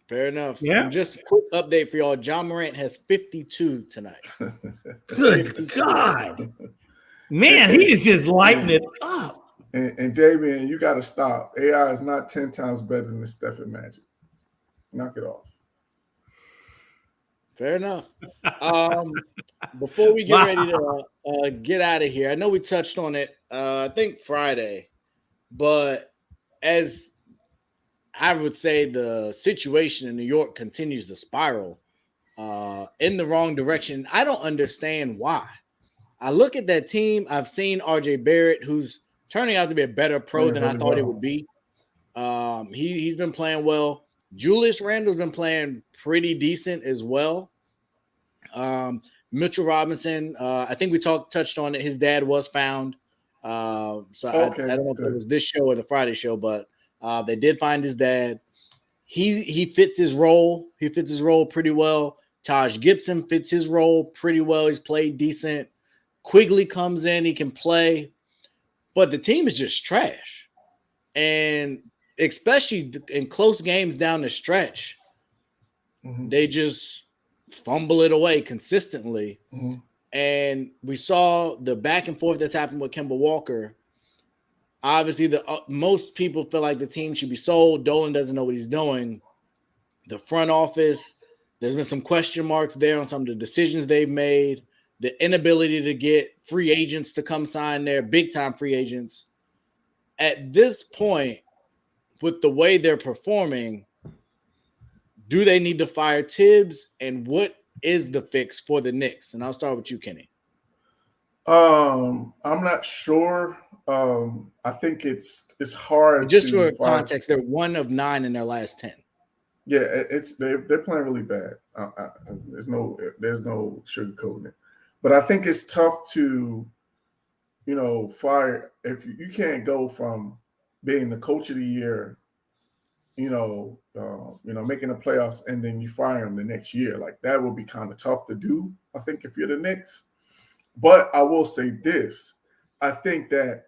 Fair enough. Yeah. And just a quick update for y'all: John Morant has 52 tonight. Good God. Man, he is just lighting it up. And Damian, you got to stop. AI is not 10 times better than Steph and Magic. Knock it off. Fair enough. Before we get ready to get out of here, I know we touched on it, I think Friday, but as I would say the situation in New York continues to spiral in the wrong direction. I don't understand why. I look at that team. I've seen RJ Barrett, who's turning out to be a better pro than I thought he would be. He's been playing well. Julius Randle's been playing pretty decent as well. Mitchell Robinson, I think we touched on it. His dad was found So Okay, I don't know good. if it was this show or the Friday show, but they did find his dad. He fits his role. He fits his role pretty well. Taj Gibson fits his role pretty well. He's played decent. Quigley comes in. He can play. But the team is just trash. And especially in close games down the stretch, they just fumble it away consistently. And we saw the back and forth that's happened with Kemba Walker. Obviously, most people feel like the team should be sold. Dolan doesn't know what he's doing. The front office, there's been some question marks there on some of the decisions they've made. The inability to get free agents to come sign there, big-time free agents. At this point, with the way they're performing, do they need to fire Tibbs? And what is the fix for the Knicks? And I'll start with you, Kenny. I'm not sure. I think it's hard. Just for context, they're 1 of 9 in their last 10. Yeah, they're playing really bad. There's no sugarcoating it. But I think it's tough to, fire if you can't go from being the coach of the year, making the playoffs, and then you fire him the next year. Like that would be kind of tough to do, I think, if you're the Knicks. But I will say this: I think that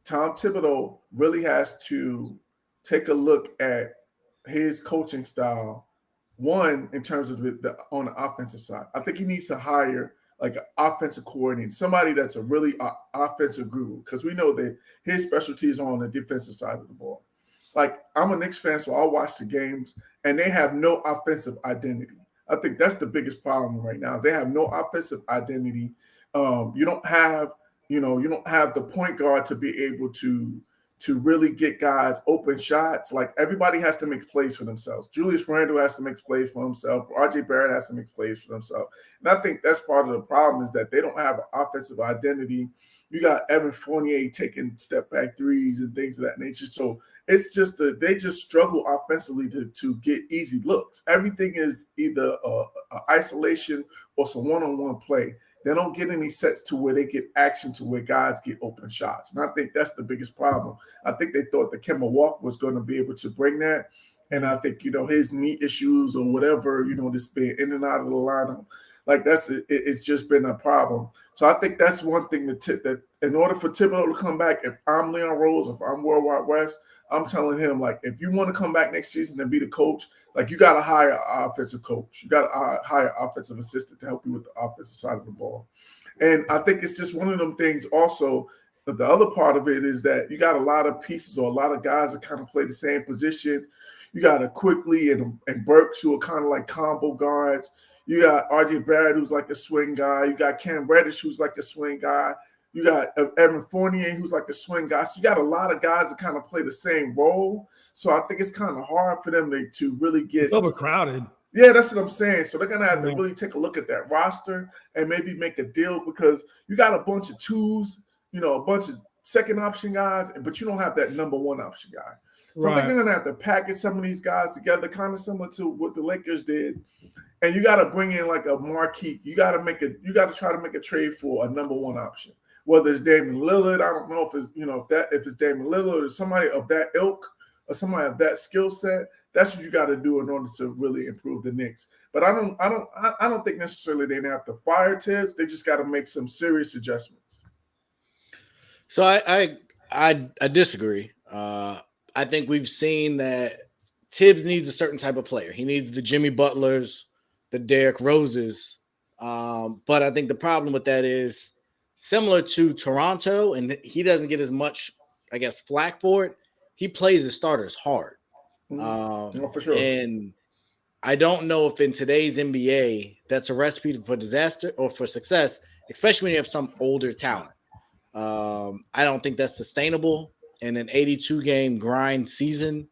Tom Thibodeau really has to take a look at his coaching style. One, in terms of on the offensive side, I think he needs to hire like an offensive coordinator, somebody that's a really offensive guru, because we know that his specialty is on the defensive side of the ball. Like, I'm a Knicks fan, so I'll watch the games, and they have no offensive identity. I think that's the biggest problem right now. They have no offensive identity. You don't have the point guard to be able to really get guys open shots. Like, everybody has to make plays for themselves. Julius Randle has to make plays for himself. RJ Barrett has to make plays for himself. And I think that's part of the problem, is that they don't have an offensive identity. You got Evan Fournier taking step back threes and things of that nature. So it's just they just struggle offensively to get easy looks. Everything is either a isolation or some one-on-one play. They don't get any sets to where they get action to where guys get open shots. And I think that's the biggest problem. I think they thought that Kemba Walker was going to be able to bring that. And I think, his knee issues or whatever, just being in and out of the lineup, like it's just been a problem. So I think that's one thing that in order for Thibodeau to come back, if I'm Leon Rose, if I'm World Wide West, I'm telling him, like, if you want to come back next season and be the coach, like, you got to hire an offensive coach. You got to hire an offensive assistant to help you with the offensive side of the ball. And I think it's just one of them things also. But the other part of it is that you got a lot of pieces or a lot of guys that kind of play the same position. You got a Quigley and Burks, who are kind of like combo guards. You got RJ Barrett, who's like a swing guy. You got Cam Reddish, who's like a swing guy. You got Evan Fournier, who's like a swing guy. So you got a lot of guys that kind of play the same role. So I think it's kind of hard for them to really get – it's overcrowded. Yeah, that's what I'm saying. So they're going to have to really take a look at that roster and maybe make a deal, because you got a bunch of twos, a bunch of second option guys, but you don't have that number one option guy. So I think they're going to have to package some of these guys together, kind of similar to what the Lakers did. And you got to bring in like a marquee. You got to try to make a trade for a number one option. Whether it's Damian Lillard, I don't know if it's if it's Damian Lillard or somebody of that ilk or somebody of that skill set. That's what you got to do in order to really improve the Knicks. But I don't think necessarily they have to fire Tibbs. They just got to make some serious adjustments. So I disagree. I think we've seen that Tibbs needs a certain type of player. He needs the Jimmy Butlers, the Derrick Roses. But I think the problem with that is, similar to Toronto, and he doesn't get as much, I guess, flack for it. He plays his starters hard. For sure. And I don't know if in today's NBA that's a recipe for disaster or for success, especially when you have some older talent. I don't think that's sustainable in an 82-game grind season.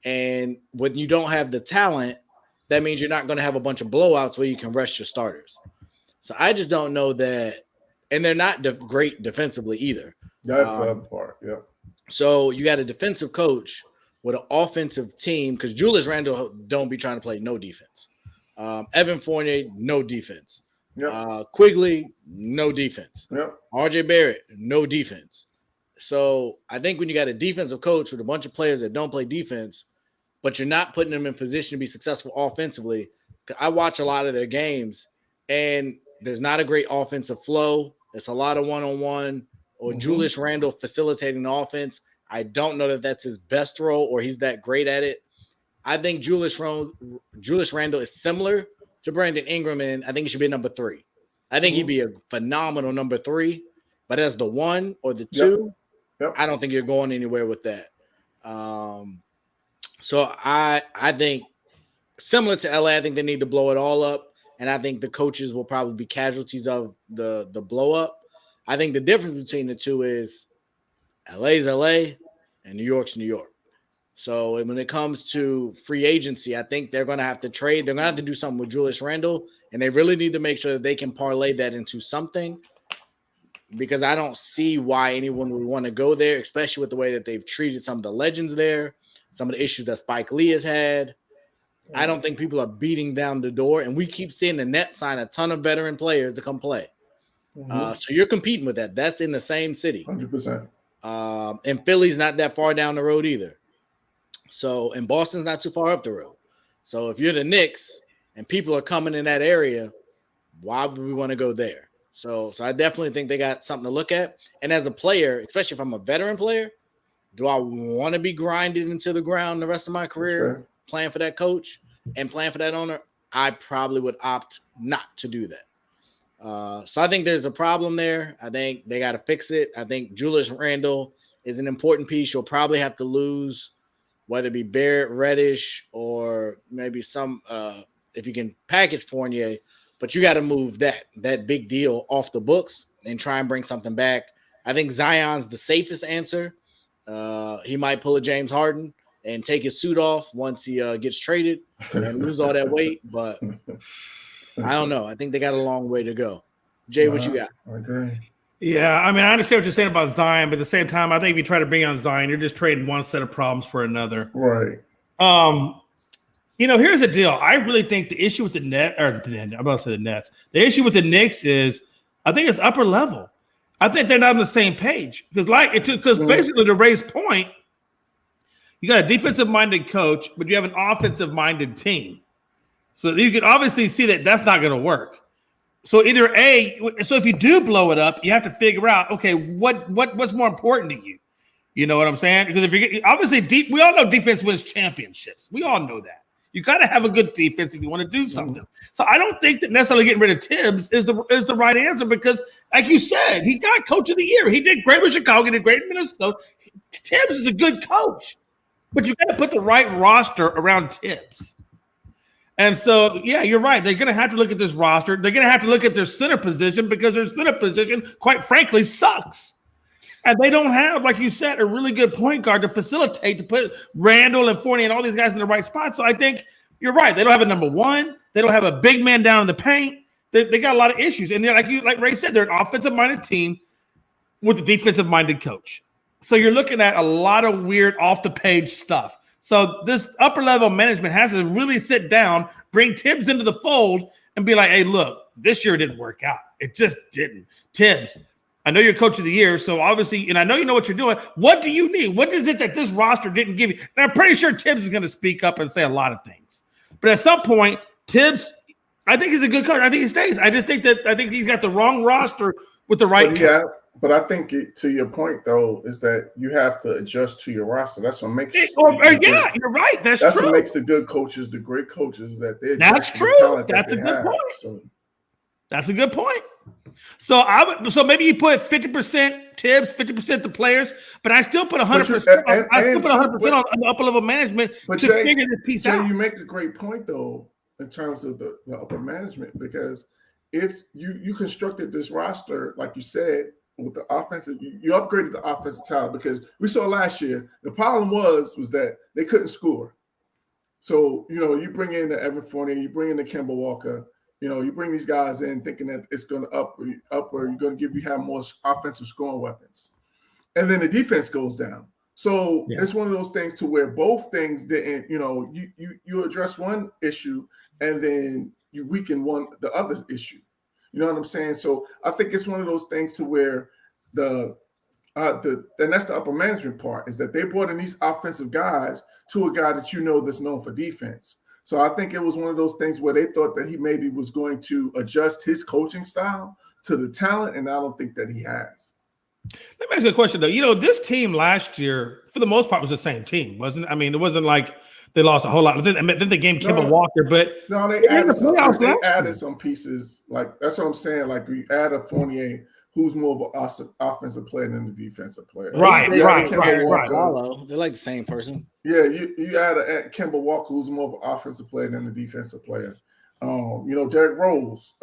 And when you don't have the talent, that means you're not going to have a bunch of blowouts where you can rest your starters. So I just don't know that. And they're not great defensively either. That's the other part, yeah. So you got a defensive coach with an offensive team, because Julius Randle don't be trying to play no defense. Evan Fournier, no defense. Yep. Quigley, no defense. Yep. RJ Barrett, no defense. So I think when you got a defensive coach with a bunch of players that don't play defense, but you're not putting them in position to be successful offensively. I watch a lot of their games, and there's not a great offensive flow. It's a lot of one-on-one or Julius Randle facilitating the offense. I don't know that that's his best role or he's that great at it. I think Julius Randle is similar to Brandon Ingram, and I think he should be number 3. I think he'd be a phenomenal number 3, but as the 1 or the 2, I don't think you're going anywhere with that. So I think similar to LA, I think they need to blow it all up, and I think the coaches will probably be casualties of the blow up. I think the difference between the two is LA's LA and New York's New York. So when it comes to free agency, I think they're going to have to trade. They're going to have to do something with Julius Randle, and they really need to make sure that they can parlay that into something, because I don't see why anyone would want to go there, especially with the way that they've treated some of the legends there, some of the issues that Spike Lee has had. I don't think people are beating down the door, and we keep seeing the Nets sign a ton of veteran players to come play. So you're competing with that. That's in the same city. 100%. And Philly's not that far down the road either. So, and Boston's not too far up the road. So if you're the Knicks and people are coming in that area, why would we want to go there? So I definitely think they got something to look at. And as a player, especially if I'm a veteran player, do I want to be grinded into the ground the rest of my career, playing for that coach and playing for that owner? I probably would opt not to do that. So I think there's a problem there. I think they got to fix it. I think Julius Randle is an important piece. You'll probably have to lose, whether it be Barrett, Reddish, or maybe some if you can package Fournier, but you got to move that big deal off the books and try and bring something back. I think Zion's the safest answer. He might pull a James Harden and take his suit off once he gets traded and lose all that weight, but I don't know. I think they got a long way to go. Jay, what you got? I agree. Yeah, I mean, I understand what you're saying about Zion, but at the same time, I think if you try to bring on Zion, you're just trading one set of problems for another. Right. Here's the deal. I really think the issue with the Nets. The issue with the Knicks is, I think it's upper level. I think they're not on the same page because basically to Ray's point, you got a defensive-minded coach, but you have an offensive-minded team. So you can obviously see that that's not going to work. So if you do blow it up, you have to figure out, okay, what's more important to you? You know what I'm saying? Because if you're obviously we all know defense wins championships. We all know that. You got to have a good defense if you want to do something. So I don't think that necessarily getting rid of Tibbs is the right answer because, like you said, he got Coach of the Year. He did great with Chicago. He did great in Minnesota. Tibbs is a good coach, but you got to put the right roster around Tibbs. And so, yeah, you're right. They're going to have to look at this roster. They're going to have to look at their center position because their center position, quite frankly, sucks. And they don't have, like you said, a really good point guard to facilitate, to put Randall and Fournier and all these guys in the right spot. So I think you're right. They don't have a number one. They don't have a big man down in the paint. They got a lot of issues. And they're like Ray said, they're an offensive-minded team with a defensive-minded coach. So you're looking at a lot of weird off-the-page stuff. So this upper-level management has to really sit down, bring Tibbs into the fold, and be like, hey, look, this year didn't work out. It just didn't. Tibbs, I know you're Coach of the Year, so obviously, and I know you know what you're doing. What do you need? What is it that this roster didn't give you? And I'm pretty sure Tibbs is going to speak up and say a lot of things. But at some point, Tibbs, I think he's a good coach. I think he stays. I think he's got the wrong roster with the right coach. But I think to your point, though, is that you have to adjust to your roster. That's what makes you're right. That's true. What makes the good coaches the great coaches that they're. That's true. That's a good point. So. That's a good point. So maybe you put 50% Tibbs, 50% the players, but I still put 100%. I still put 100% on the upper level management to figure this piece out. You make a great point though in terms of the upper management, because if you constructed this roster like you said. With the offensive, you upgraded the offensive talent because we saw last year the problem was that they couldn't score. So you bring in the Evan Fournier, you bring in the Kemba Walker, you bring these guys in thinking that it's going to up or you're going to have more offensive scoring weapons, and then the defense goes down. So It's one of those things to where both things didn't. You address one issue and then you weaken the other issue. You know what I'm saying? So I think it's one of those things to where the and that's the upper management part, is that they brought in these offensive guys to a guy that that's known for defense. So I think it was one of those things where they thought that he maybe was going to adjust his coaching style to the talent, and I don't think that he has. Let me ask you a question, though. This team last year, for the most part, was the same team, wasn't it? I mean, it wasn't like they lost a whole lot. Then they gained Kemba Walker, but no, they added some pieces. Like, that's what I'm saying. Like, you add a Fournier, who's more of an offensive player than the defensive player. Right. They're like the same person. Yeah, you add a Kemba Walker, who's more of an offensive player than the defensive player. Derrick Rose,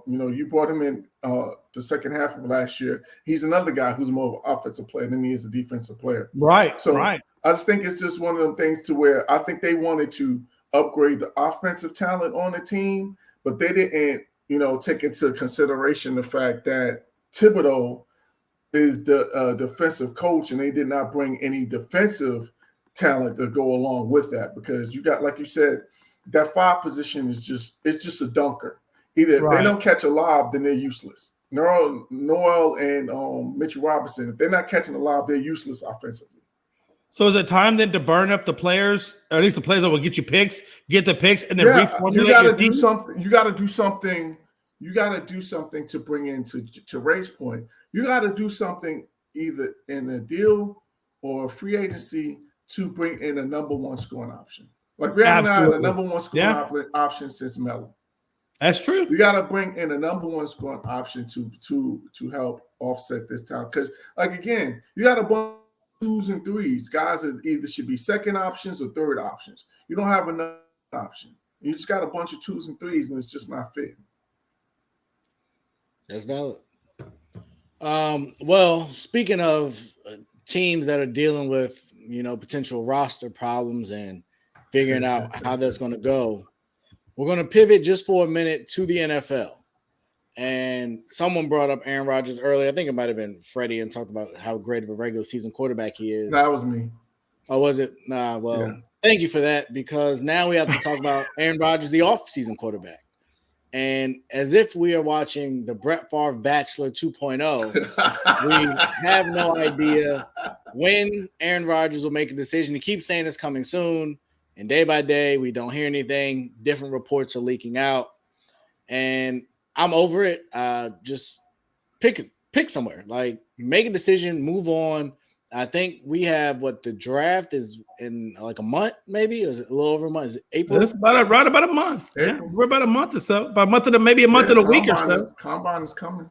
you brought him in the second half of last year. He's another guy who's more of an offensive player than he is a defensive player. Right. So right. I just think it's just one of them things to where I think they wanted to upgrade the offensive talent on the team, but they didn't, take into consideration the fact that Thibodeau is the defensive coach, and they did not bring any defensive talent to go along with that, because you got, like you said, that 5 position is just a dunker. Either if they don't catch a lob, then they're useless. Noel and Mitchell Robinson, if they're not catching a lob, they're useless offensively. So is it time then to burn up the players, or at least the players that will get you picks, get the picks, and then reformulate you got to do something. You got to do something. You got to do something to bring in to Ray's point. You got to do something either in a deal or a free agency to bring in a number 1 scoring option. Like, we haven't had a number 1 scoring option since Melo. That's true. You got to bring in a number 1 scoring option to help offset this talent. Because, like, again, you got a bunch of 2s and 3s. Guys that either should be second options or third options. You don't have another option. You just got a bunch of 2s and 3s, and it's just not fitting. That's valid. Well, speaking of teams that are dealing with, potential roster problems and figuring out how that's going to go, we're going to pivot just for a minute to the NFL. And someone brought up Aaron Rodgers earlier. I think it might have been Freddie, and talked about how great of a regular season quarterback he is. That was me. Oh, was it? Thank you for that, because now we have to talk about Aaron Rodgers, the off-season quarterback. And as if we are watching the Brett Favre Bachelor 2.0, we have no idea when Aaron Rodgers will make a decision. He keeps saying it's coming soon, and day by day, we don't hear anything. Different reports are leaking out, and I'm over it. Just pick somewhere, like, make a decision, move on. I think we have the draft is in like a month, maybe, or is it a little over a month? Is it April? It's right about a month. Yeah, we're about a month or so. About a month and maybe a month and a week or so. Combine is coming.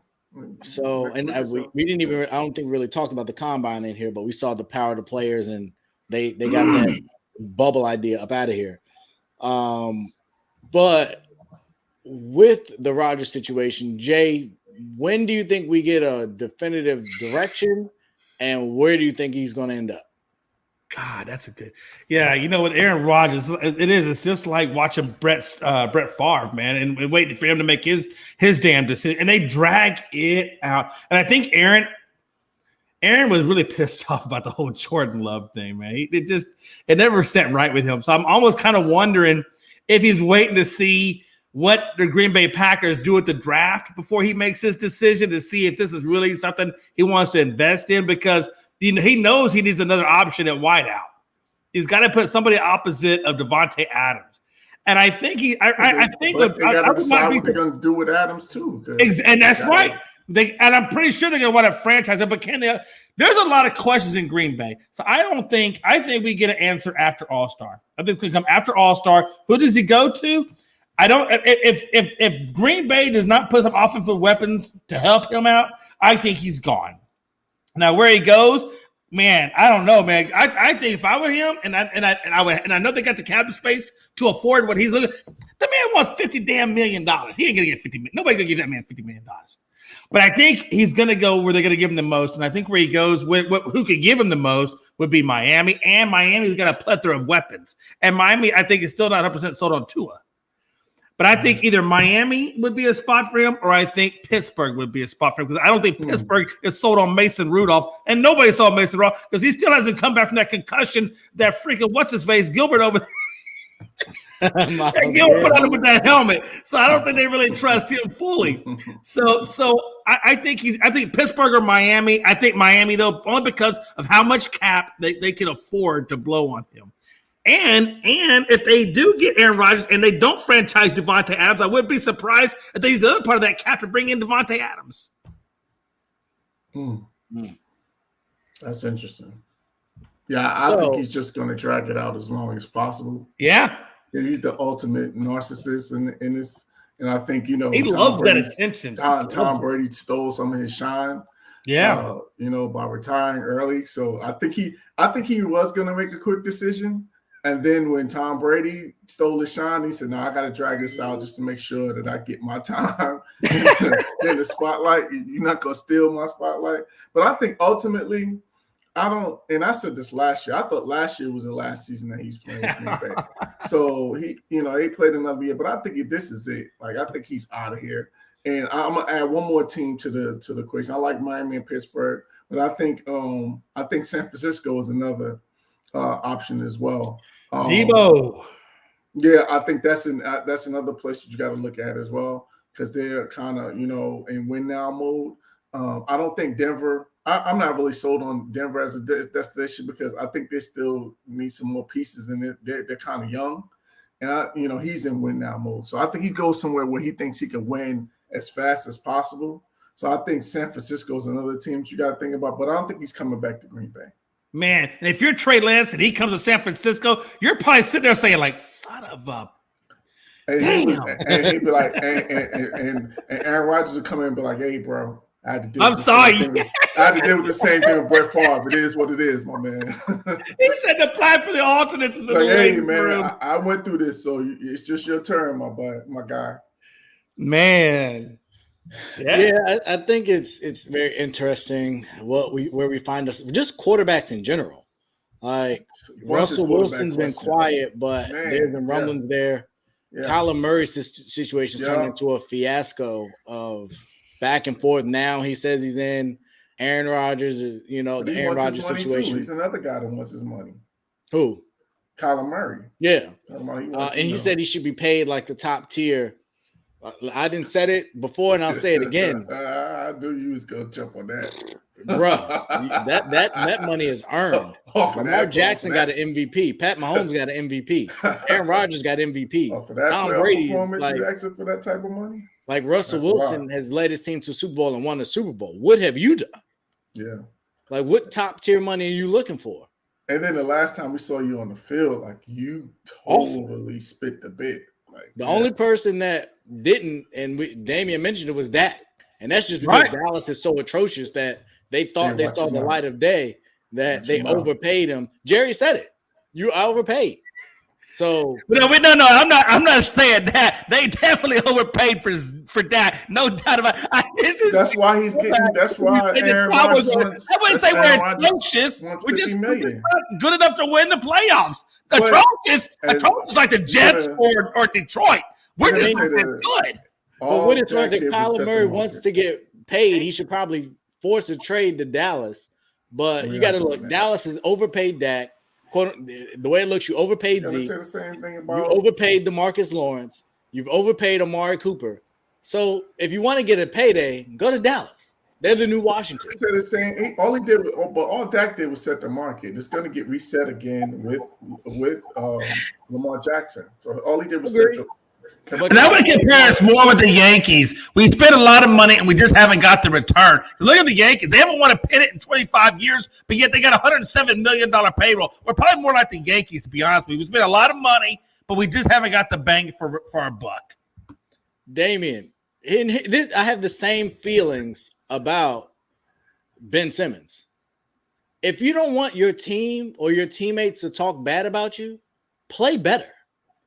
So, and we didn't even. I don't think we really talked about the combine in here, but we saw the power of the players, and they got that bubble idea up out of here. But with the Rodgers situation, Jay, when do you think we get a definitive direction? And where do you think he's going to end up? God, that's a good. Yeah, with Aaron Rodgers, it's just like watching Brett Favre, man, and waiting for him to make his damn decision. And they drag it out. And I think Aaron was really pissed off about the whole Jordan Love thing, man. It never set right with him. So I'm almost kind of wondering if he's waiting to see what the Green Bay Packers do at the draft before he makes his decision, to see if this is really something he wants to invest in, because he knows he needs another option at wideout. He's got to put somebody opposite of Devontae Adams. And I think I think they got to decide what they're going to do with Adams too. And that's right. And I'm pretty sure they're going to want to franchise him, but can they? There's a lot of questions in Green Bay. So I think we get an answer after All-Star. I think it's going to come after All-Star. Who does he go to? I don't. If Green Bay does not put some offensive weapons to help him out, I think he's gone. Now where he goes, man, I don't know, man. I think if I were him, and I know they got the cap space to afford what he's looking. The man wants $50 million. He ain't gonna get $50 million. Nobody gonna give that man $50 million. But I think he's gonna go where they're gonna give him the most, and I think where he goes, who could give him the most would be Miami, and Miami's got a plethora of weapons, and Miami, I think, is still not 100% sold on Tua. But I think either Miami would be a spot for him, or I think Pittsburgh would be a spot for him, because I don't think Pittsburgh is sold on Mason Rudolph, and nobody saw Mason Rudolph because he still hasn't come back from that concussion, that freaking what's-his-face Gilbert over there. They Gilbert put on him with that helmet, so I don't think they really trust him fully. So I think Pittsburgh or Miami. I think Miami though, only because of how much cap they can afford to blow on him. And if they do get Aaron Rodgers and they don't franchise Devontae Adams, I wouldn't be surprised if they use the other part of that cap to bring in Devontae Adams. That's interesting. Yeah, I think he's just going to drag it out as long as possible. Yeah. He's the ultimate narcissist in this. And I think, he loves that attention. Tom Brady stole some of his shine. Yeah. By retiring early. So I think he was going to make a quick decision. And then when Tom Brady stole his shine, he said, no, I got to drag this out just to make sure that I get my time in the spotlight. You're not going to steal my spotlight. But I think ultimately, I said this last year. I thought last year was the last season that he's playing with Green Bay. So he played another year, but I think this is it. Like, I think he's out of here. And I'm gonna add one more team to the equation. I like Miami and Pittsburgh, but I think San Francisco is another option as well. Debo. Yeah, I think that's another place that you got to look at as well, because they're kind of in win now mode. I don't think Denver. I'm not really sold on Denver as a destination because I think they still need some more pieces in it. They're kind of young, and he's in win now mode. So I think he goes somewhere where he thinks he can win as fast as possible. So I think San Francisco is another team that you got to think about, but I don't think he's coming back to Green Bay. Man, and if you're Trey Lance and he comes to San Francisco, you're probably sitting there saying like, "Son of a." And he'd be like, and Aaron Rodgers would come in and be like, "Hey, bro. I had to deal with the same thing with Brett Favre. It is what it is, my man." He said to apply for the alternates. Like, hey, man, I went through this, so it's just your turn, my guy. Man. Yeah, I think it's very interesting where we find us, just quarterbacks in general. Like Russell Wilson's been quiet, but there's been rumblings there. Yeah. Kyler Murray's situation turned into a fiasco of back and forth. Now he says he's in. Aaron Rodgers is, the Aaron Rodgers situation. He's another guy that wants his money. Who? Kyler Murray. Yeah. And he said he should be paid like the top tier. I didn't say it before, and I'll say it again. I knew you was gonna jump on that, bro. That money is earned. Lamar Jackson got an MVP. Pat Mahomes got an MVP. Aaron Rodgers got MVP. Tom Brady is like Jackson for that type of money. Like Russell Wilson has led his team to a Super Bowl and won a Super Bowl. What have you done? Yeah. Like, what top tier money are you looking for? And then the last time we saw you on the field, like, you totally spit the bit. Like, the only person that didn't, and Damian mentioned it, was Dak. And that's just because Dallas is so atrocious that they thought they saw the light of day, that they overpaid him. Jerry said it. You overpaid. So no, I'm not saying that. They definitely overpaid for that. No doubt about it. That's why he's getting. That's why Aaron Rodgers wants. I wouldn't say we're atrocious. We're just not good enough to win the playoffs. Atrocious like the Jets or Detroit. We're just good. But what it's worth, if Kyler Murray wants to get paid, he should probably force a trade to Dallas. But you got to look. Dallas has overpaid Dak. The way it looks, you overpaid Zeke. You overpaid DeMarcus Lawrence. You've overpaid Amari Cooper. So if you want to get a payday, go to Dallas. They're the new Washington. He said the same. All Dak did was set the market. It's going to get reset again with Lamar Jackson. So all he did was set the. And I would compare us more with the Yankees. We spent a lot of money and we just haven't got the return. Look at the Yankees. They haven't won a pennant in 25 years, but yet they got a $107 million payroll. We're probably more like the Yankees, to be honest with you. We spent a lot of money, but we just haven't got the bang for our buck. Damian, I have the same feelings about Ben Simmons. If you don't want your team or your teammates to talk bad about you, play better.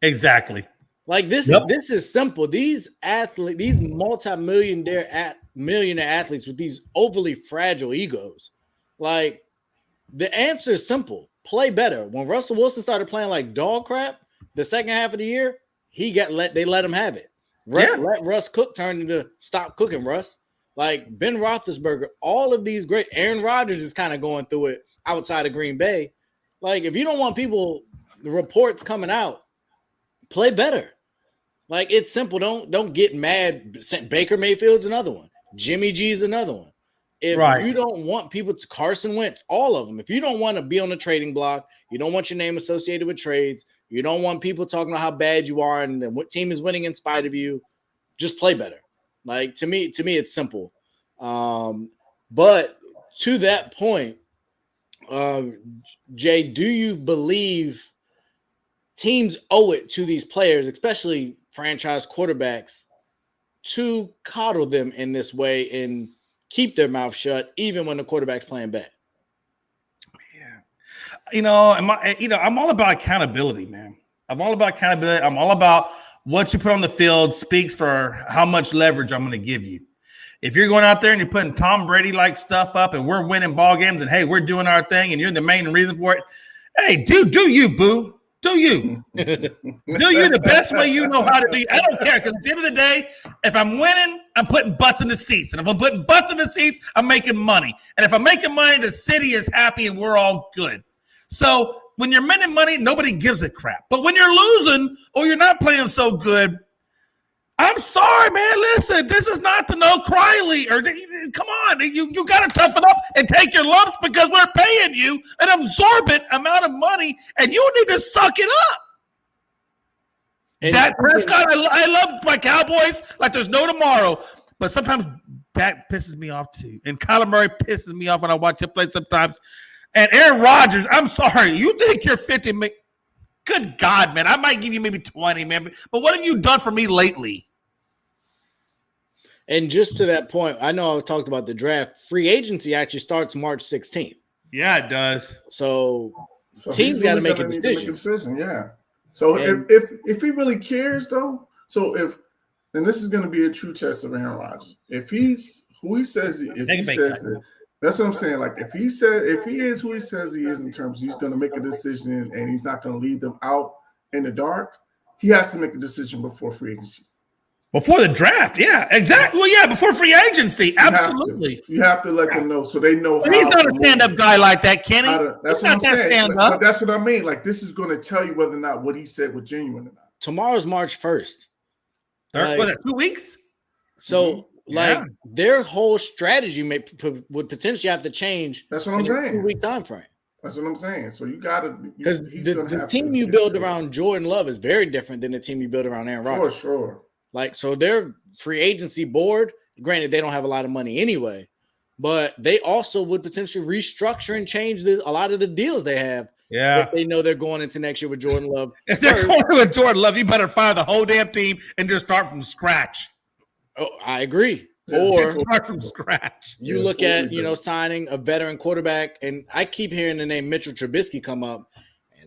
Exactly. Like this is simple. These athletes, these millionaire athletes with these overly fragile egos, like the answer is simple: play better. When Russell Wilson started playing like dog crap, the second half of the year, they let him have it. Let Russ cook turn into stop cooking Russ. Like Ben Roethlisberger, all of these great. Aaron Rodgers is kind of going through it outside of Green Bay. Like if you don't want the reports coming out play better. Like, it's simple. Don't get mad. Baker Mayfield's another one. Jimmy G's another one. If you don't want people to Carson Wentz, all of them, if you don't want to be on the trading block, you don't want your name associated with trades, you don't want people talking about how bad you are and what team is winning in spite of you, just play better. Like, to me, it's simple. But to that point, Jay, do you believe teams owe it to these players, especially franchise quarterbacks, to coddle them in this way and keep their mouth shut, even when the quarterback's playing bad? Yeah. I'm all about accountability, man. I'm all about accountability. I'm all about what you put on the field speaks for how much leverage I'm going to give you. If you're going out there and you're putting Tom Brady-like stuff up and we're winning ball games and, hey, we're doing our thing and you're the main reason for it, hey, do you, boo. Do you. Do you the best way you know how to do. I don't care, because at the end of the day, if I'm winning, I'm putting butts in the seats. And if I'm putting butts in the seats, I'm making money. And if I'm making money, the city is happy and we're all good. So when you're making money, nobody gives a crap. But when you're losing or you're not playing so good, I'm sorry, man. Listen, this is not the no cry league. Come on, you got to toughen up and take your lumps, because we're paying you an absorbent amount of money, and you need to suck it up. Dak Prescott, I love my Cowboys like there's no tomorrow, but sometimes Dak pisses me off too, and Kyler Murray pisses me off when I watch him play sometimes. And Aaron Rodgers, I'm sorry, you think you're 50? Good God, man, I might give you maybe 20, man. But what have you done for me lately? And just to that point, I know I talked about the draft. Free agency actually starts March 16th. Yeah, it does. So teams got to make a decision. Yeah. So if he really cares, though, and this is going to be a true test of Aaron Rodgers. If he's who he says, that's what I'm saying. Like, if he is who he says he is in terms of he's going to make a decision and he's not going to lead them out in the dark, he has to make a decision before free agency. Before the draft, yeah, exactly. Well, yeah, before free agency, absolutely. You have to let them know so they know. But he's not a stand-up guy like that, Kenny. That's what I'm saying. But that's what I mean. Like, this is going to tell you whether or not what he said was genuine or not. Tomorrow's March 1st. Was it 2 weeks? So, their whole strategy would potentially have to change. That's what I'm saying. 2-week time frame. That's what I'm saying. So you got to, because the team you build around Jordan Love is very different than the team you build around Aaron Rodgers. For sure. Like, so their free agency board, granted, they don't have a lot of money anyway, but they also would potentially restructure and change a lot of the deals they have. Yeah. If they know they're going into next year with Jordan Love. If they're going with Jordan Love, you better fire the whole damn team and just start from scratch. Oh, I agree. Or start from scratch. You look at, signing a veteran quarterback, and I keep hearing the name Mitchell Trubisky come up.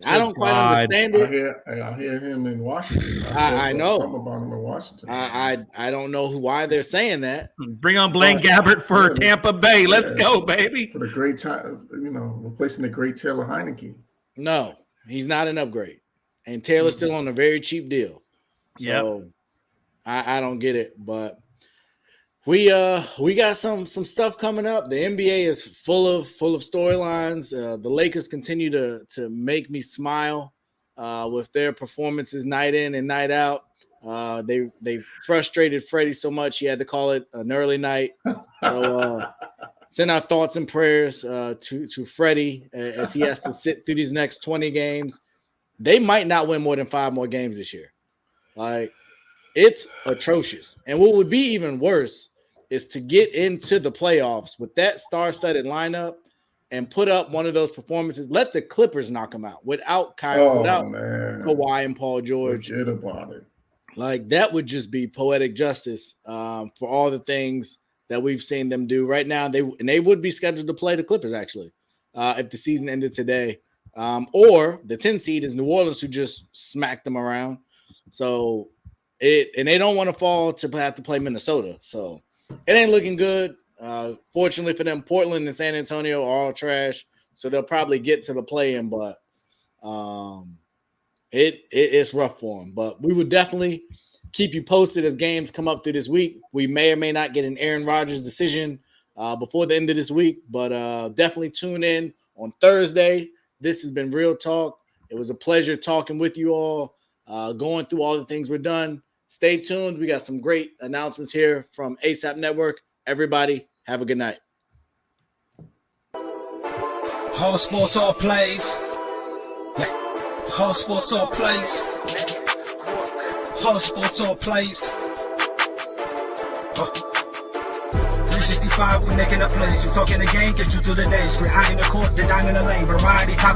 I don't quite understand it. I hear him in Washington. I know something about him in Washington. I don't know why they're saying that. Bring on Blaine Gabbert for Tampa Bay. Let's go, baby. For the great time, replacing the great Taylor Heineke. No, he's not an upgrade, and Taylor's still on a very cheap deal. So I don't get it, but we got some stuff coming up. The NBA is full of storylines. The Lakers continue to make me smile with their performances night in and night out. They frustrated Freddie so much he had to call it an early night. So send our thoughts and prayers to Freddie as he has to sit through these next 20 games. They might not win more than 5 more games this year. Like, it's atrocious. And what would be even worse is to get into the playoffs with that star-studded lineup and put up one of those performances. Let the Clippers knock them out without Kyrie, without Kawhi and Paul George. Forget about it. Like, that would just be poetic justice for all the things that we've seen them do right now. They would be scheduled to play the Clippers, actually, if the season ended today. Or the 10 seed is New Orleans, who just smacked them around. So and they don't want to fall to have to play Minnesota. So it ain't looking good. Fortunately for them, Portland and San Antonio are all trash. So they'll probably get to the play-in, but it's rough for them. But we would definitely keep you posted as games come up through this week. We may or may not get an Aaron Rodgers decision before the end of this week, but definitely tune in on Thursday. This has been Real Talk. It was a pleasure talking with you all. going through all the things we're done. Stay tuned. We got some great announcements here from ASAP Network. Everybody, have a good night. All sports, all plays. Yeah. All sports, all plays. All sports, all plays. 365, we making a plays. You talking the game, get you through the days. We're high in the court, the dime in the lane. Variety, top